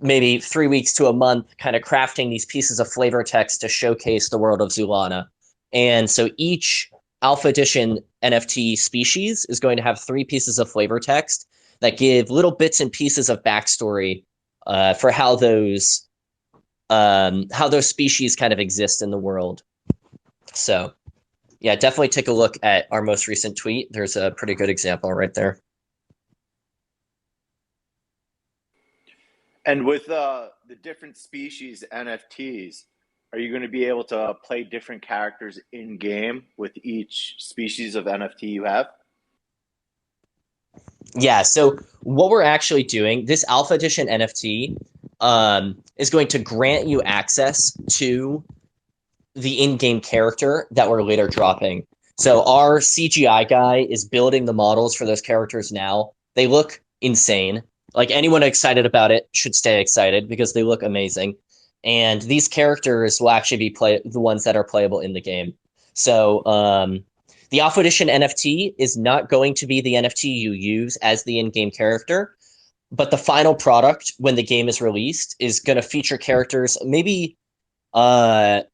maybe 3 weeks to a month kind of crafting these pieces of flavor text to showcase the world of Zoolana. And so each Alpha Edition NFT species is going to have 3 pieces of flavor text that give little bits and pieces of backstory for how those species kind of exist in the world. So yeah, definitely take a look at our most recent tweet. There's a pretty good example right there. And with the different species NFTs, are you going to be able to play different characters in game with each species of NFT you have? Yeah, so what we're actually doing, this Alpha Edition NFT is going to grant you access to the in-game character that we're later dropping. So our CGI guy is building the models for those characters now. They look insane. Like, anyone excited about it should stay excited because they look amazing. And these characters will actually be the ones that are playable in the game. So the Alpha Edition NFT is not going to be the NFT you use as the in-game character, but the final product when the game is released is going to feature characters maybe in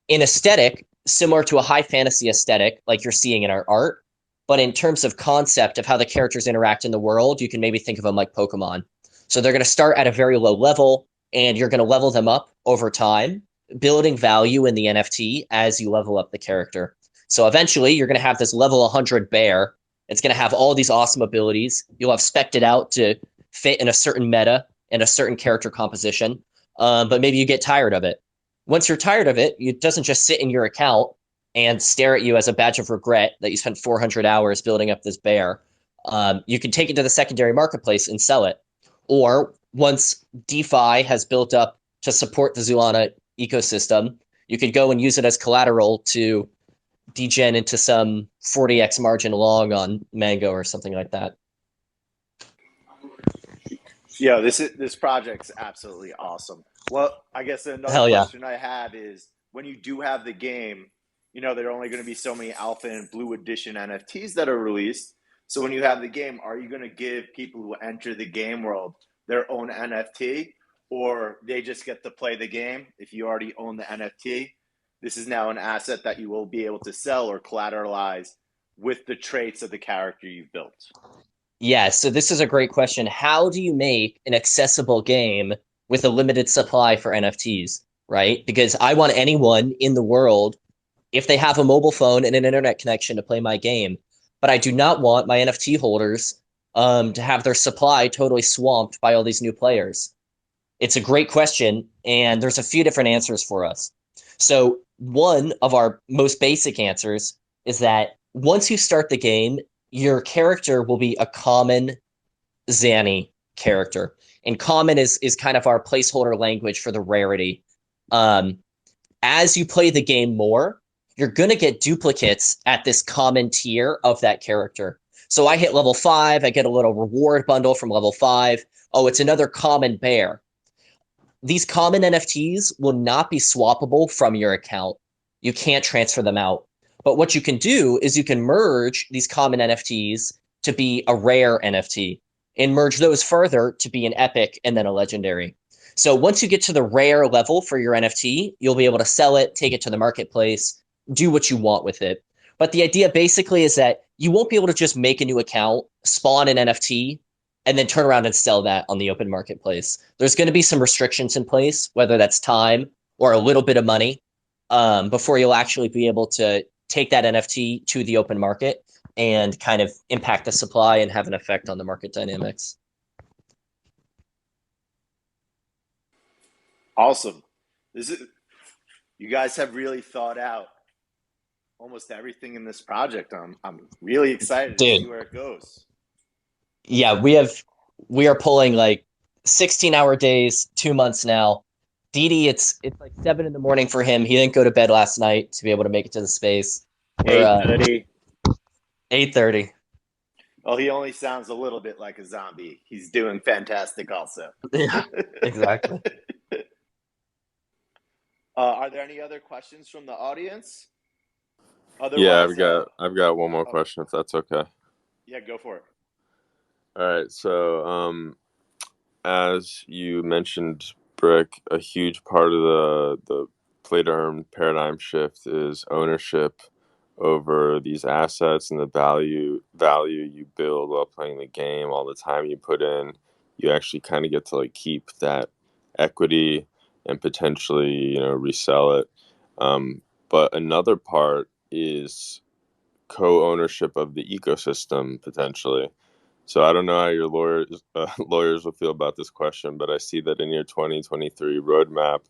aesthetic similar to a high fantasy aesthetic like you're seeing in our art, but in terms of concept of how the characters interact in the world, you can maybe think of them like Pokemon. So they're going to start at a very low level, and you're going to level them up over time, building value in the NFT as you level up the character. So eventually, you're going to have this level 100 bear. It's going to have all these awesome abilities. You'll have spec'd it out to fit in a certain meta and a certain character composition, but maybe you get tired of it. Once you're tired of it, it doesn't just sit in your account and stare at you as a badge of regret that you spent 400 hours building up this bear. You can take it to the secondary marketplace and sell it. Or once DeFi has built up to support the Zoolana ecosystem, you could go and use it as collateral to degen into some 40x margin long on Mango or something like that. Yeah, this project's absolutely awesome. Well, I guess another question I have is, when you do have the game, you know, there are only going to be so many Alpha and Blue Edition NFTs that are released. So when you have the game, are you going to give people who enter the game world their own NFT, or they just get to play the game if you already own the NFT? This is now an asset that you will be able to sell or collateralize with the traits of the character you've built. Yeah, so this is a great question. How do you make an accessible game with a limited supply for NFTs, right? Because I want anyone in the world, if they have a mobile phone and an internet connection, to play my game. But I do not want my NFT holders to have their supply totally swamped by all these new players. It's a great question, and there's a few different answers for us. So one of our most basic answers is that once you start the game, your character will be a common Zanny character. And common is kind of our placeholder language for the rarity. As you play the game more, you're going to get duplicates at this common tier of that character. So I hit level 5, I get a little reward bundle from level 5. Oh, it's another common bear. These common NFTs will not be swappable from your account. You can't transfer them out. But what you can do is you can merge these common NFTs to be a rare NFT and merge those further to be an epic and then a legendary. So once you get to the rare level for your NFT, you'll be able to sell it, take it to the marketplace, do what you want with it. But the idea basically is that you won't be able to just make a new account, spawn an NFT, and then turn around and sell that on the open marketplace. There's going to be some restrictions in place, whether that's time or a little bit of money, before you'll actually be able to take that NFT to the open market and kind of impact the supply and have an effect on the market dynamics. Awesome. You guys have really thought out almost everything in this project. I'm really excited to see where it goes. Yeah, we are pulling like 16-hour days, 2 months now. Didi, it's like 7 a.m. for him. He didn't go to bed last night to be able to make it to the space. 8:30. 8:30. Well, he only sounds a little bit like a zombie. He's doing fantastic also. Yeah, exactly. Are there any other questions from the audience? Otherwise, yeah, I've got one more question, if that's okay. Yeah, go for it. All right, so as you mentioned, Brick, a huge part of the play to earn paradigm shift is ownership over these assets and the value you build while playing the game, all the time you put in. You actually kind of get to like keep that equity and potentially, you know, resell it. But another part is co-ownership of the ecosystem potentially. So I don't know how your lawyers will feel about this question, but I see that in your 2023 roadmap,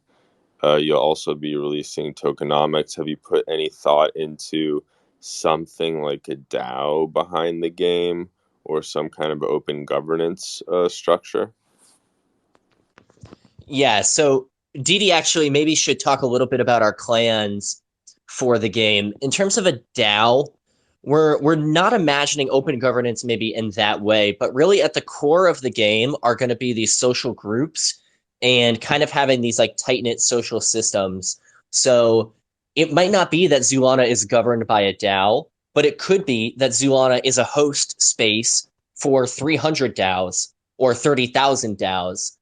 you'll also be releasing tokenomics. Have you put any thought into something like a DAO behind the game or some kind of open governance structure? Yeah, so Didi actually maybe should talk a little bit about our clans for the game. In terms of a DAO, we're not imagining open governance maybe in that way, but really at the core of the game are going to be these social groups and kind of having these like tight-knit social systems. So it might not be that Zoolana is governed by a DAO, but it could be that Zoolana is a host space for 300 DAOs or 30,000 DAOs.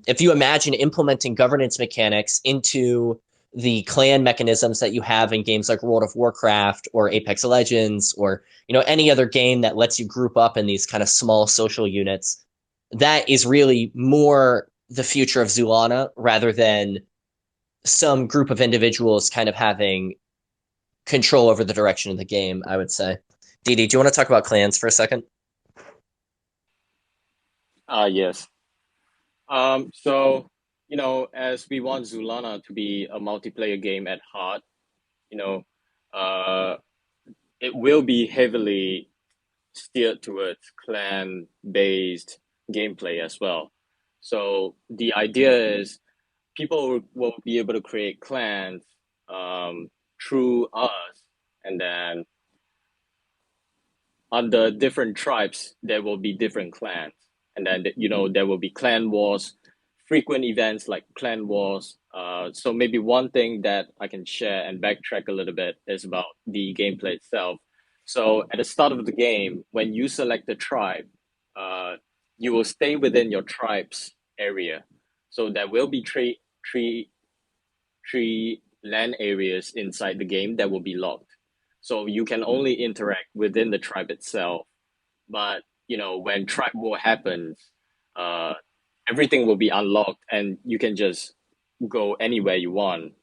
If you imagine implementing governance mechanics into the clan mechanisms that you have in games like World of Warcraft or Apex Legends or any other game that lets you group up in these kind of small social units, that is really more the future of Zoolana rather than some group of individuals kind of having control over the direction of the game, I would say. Didi, do you want to talk about clans for a second? Yes. So, as we want Zoolana to be a multiplayer game at heart, it will be heavily steered towards clan-based gameplay as well. So the idea is people will be able to create clans through us, and then under different tribes, there will be different clans. And then, there will be clan wars, frequent events like clan wars. So maybe one thing that I can share and backtrack a little bit is about the gameplay itself. So at the start of the game, when you select the tribe, you will stay within your tribe's area. So there will be three land areas inside the game that will be locked. So you can only interact within the tribe itself. But, when tribe war happens, everything will be unlocked and you can just go anywhere you want.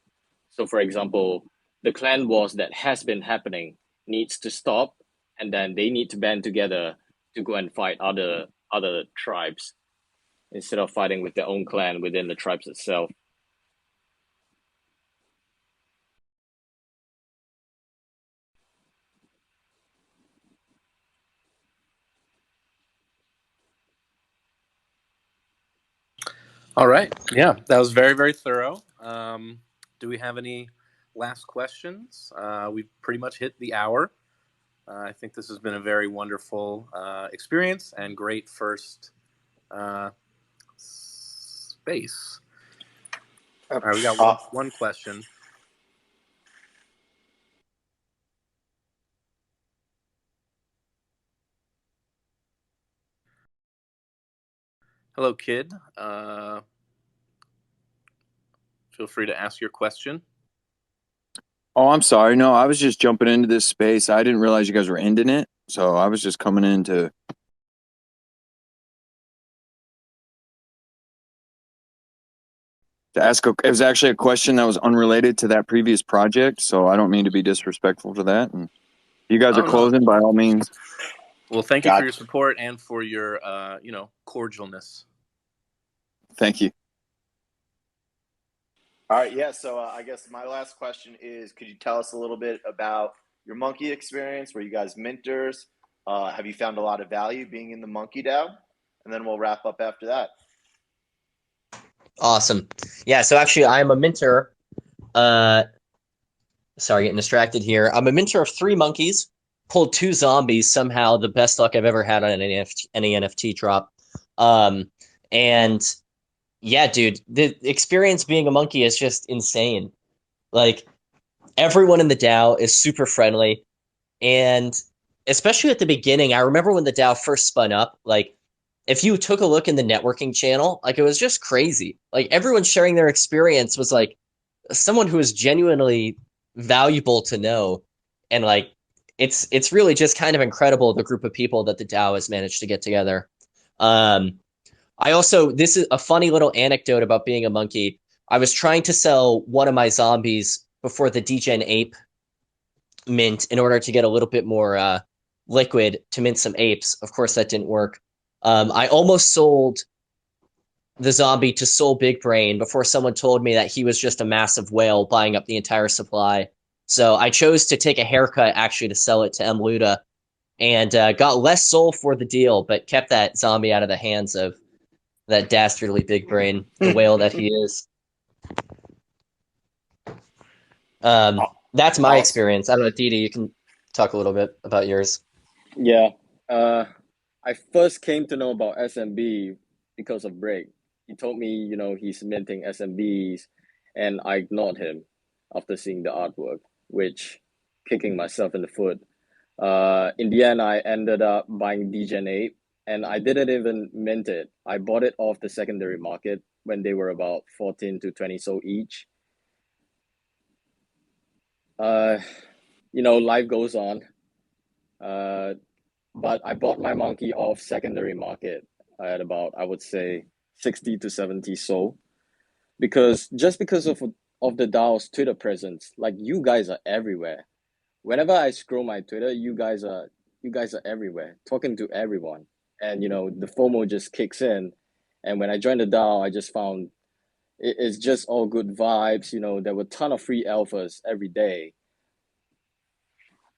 So for example, the clan wars that has been happening needs to stop, and then they need to band together to go and fight other tribes instead of fighting with their own clan within the tribes itself. All right. Yeah, that was very, very thorough. Do we have any last questions? We've pretty much hit the hour. I think this has been a very wonderful experience and great first space. All right, we got one question. Hello, kid. Feel free to ask your question. Oh, I'm sorry. No, I was just jumping into this space. I didn't realize you guys were ending it, so I was just coming in to ask. It was actually a question that was unrelated to that previous project, so I don't mean to be disrespectful to that. And you guys are closing, by all means. Well, thank you for your support and for your, cordialness. Thank you. All right, yeah. So I guess my last question is: could you tell us a little bit about your monkey experience? Were you guys mentors? Have you found a lot of value being in the MonkeDAO? And then we'll wrap up after that. Awesome. Yeah. So actually, I'm a mentor. Sorry, getting distracted here. I'm a mentor of 3 monkeys. Pulled 2 zombies. Somehow, the best luck I've ever had on any NFT drop. And yeah, dude, the experience being a monkey is just insane. Like, everyone in the DAO is super friendly. And especially at the beginning, I remember when the DAO first spun up, like, if you took a look in the networking channel, like, it was just crazy. Like, everyone sharing their experience was like someone who is genuinely valuable to know. And like, it's really just kind of incredible, the group of people that the DAO has managed to get together. This is a funny little anecdote about being a monkey. I was trying to sell one of my zombies before the Degen Ape mint in order to get a little bit more liquid to mint some apes. Of course, that didn't work. I almost sold the zombie to Soul Big Brain before someone told me that he was just a massive whale buying up the entire supply. So I chose to take a haircut actually to sell it to M. Luda, and got less soul for the deal, but kept that zombie out of the hands of that dastardly Big Brain, the whale that he is. That's my experience. I don't know, Didi, you can talk a little bit about yours. Yeah. I first came to know about SMB because of Break. He told me, you know, he's minting SMBs, and I ignored him after seeing the artwork, which kicking myself in the foot. In the end, I ended up buying Degen 8, and I didn't even mint it. I bought it off the secondary market when they were about 14 to 20 so each. You know, life goes on. But I bought my monkey off secondary market at about, I would say, 60 to 70 so, because of the DAO's Twitter presence. Like, you guys are everywhere. Whenever I scroll my Twitter, you guys are everywhere, talking to everyone. And you know, the FOMO just kicks in. And when I joined the DAO, I just found it's just all good vibes. You know, there were a ton of free alphas every day.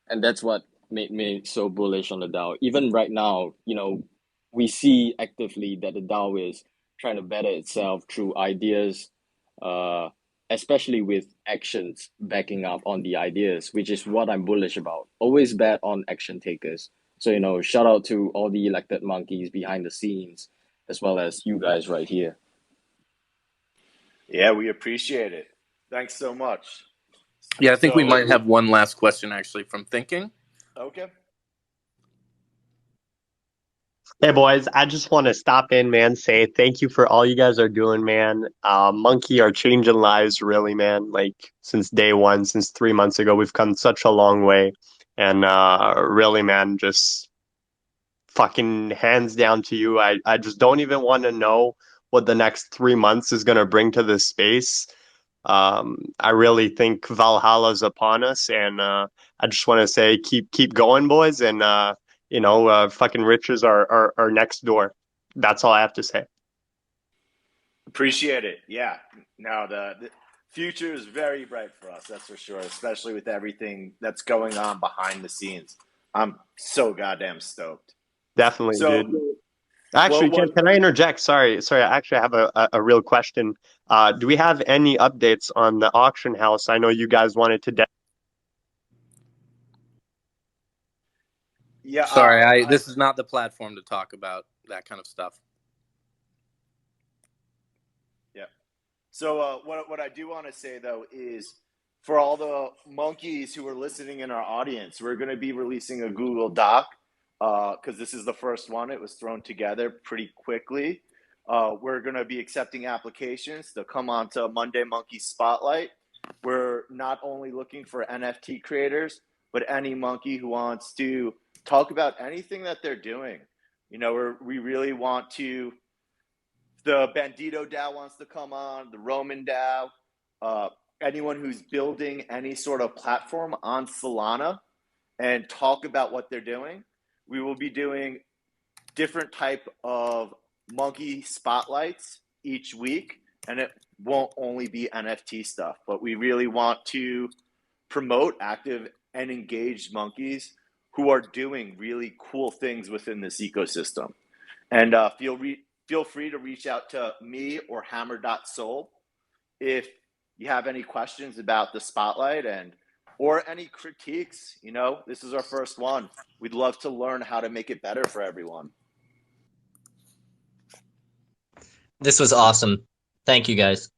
And that's what made me so bullish on the DAO. Even right now, you know, we see actively that the DAO is trying to better itself through ideas, especially with actions backing up on the ideas, which is what I'm bullish about. Always bet on action takers. So, you know, shout out to all the elected monkeys behind the scenes, as well as you guys right here. Yeah, we appreciate it. Thanks so much. Yeah, I think we might have one last question actually from Thinking. Okay. Hey boys, I just want to stop in, man, say thank you for all you guys are doing, man. Monkey are changing lives, really, man. Like since day one, since 3 months ago, we've come such a long way. And really, man, just fucking hands down to you. I just don't even want to know what the next 3 months is going to bring to this space. I really think Valhalla's upon us, and I just want to say keep going, boys, and fucking riches are next door. That's all I have to say. Appreciate it. Yeah. Now the future is very bright for us, that's for sure, especially with everything that's going on behind the scenes. I'm so goddamn stoked. Definitely, dude. Actually, can I interject? Sorry. I actually have a real question. Do we have any updates on the auction house? I know you guys wanted to. Yeah. Sorry, this is not the platform to talk about that kind of stuff. Yeah. So what I do want to say though is, for all the monkeys who are listening in our audience, we're going to be releasing a Google Doc because this is the first one. It was thrown together pretty quickly. We're going to be accepting applications to come on to Monday Monke Spotlight. We're not only looking for NFT creators, but any monkey who wants to talk about anything that they're doing. You know, we really want to. The Bandito DAO wants to come on, the Roman DAO, anyone who's building any sort of platform on Solana and talk about what they're doing. We will be doing different type of monkey spotlights each week, and it won't only be NFT stuff, but we really want to promote active and engaged monkeys who are doing really cool things within this ecosystem. And feel free to reach out to me or hammer.soul if you have any questions about the spotlight or any critiques. You know, this is our first one. We'd love to learn how to make it better for everyone. This was awesome. Thank you, guys.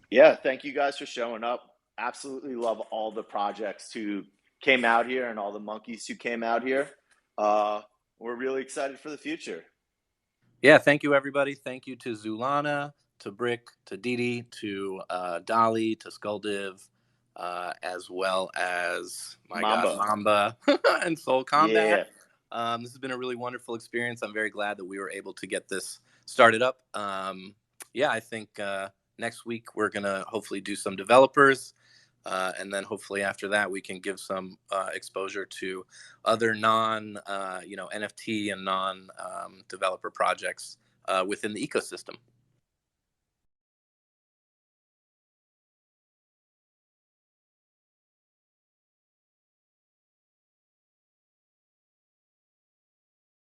Yeah, thank you guys for showing up. Absolutely love all the projects who came out here and all the monkeys who came out here. We're really excited for the future. Yeah, thank you, everybody. Thank you to Zoolana, to Brick, to Didi, to Dolly, to SkullDiv, as well as Mamba and SoulKombat. Yeah. This has been a really wonderful experience. I'm very glad that we were able to get this started up. Yeah, I think next week we're going to hopefully do some developers. And then hopefully after that, we can give some exposure to other NFT and non-developer projects within the ecosystem.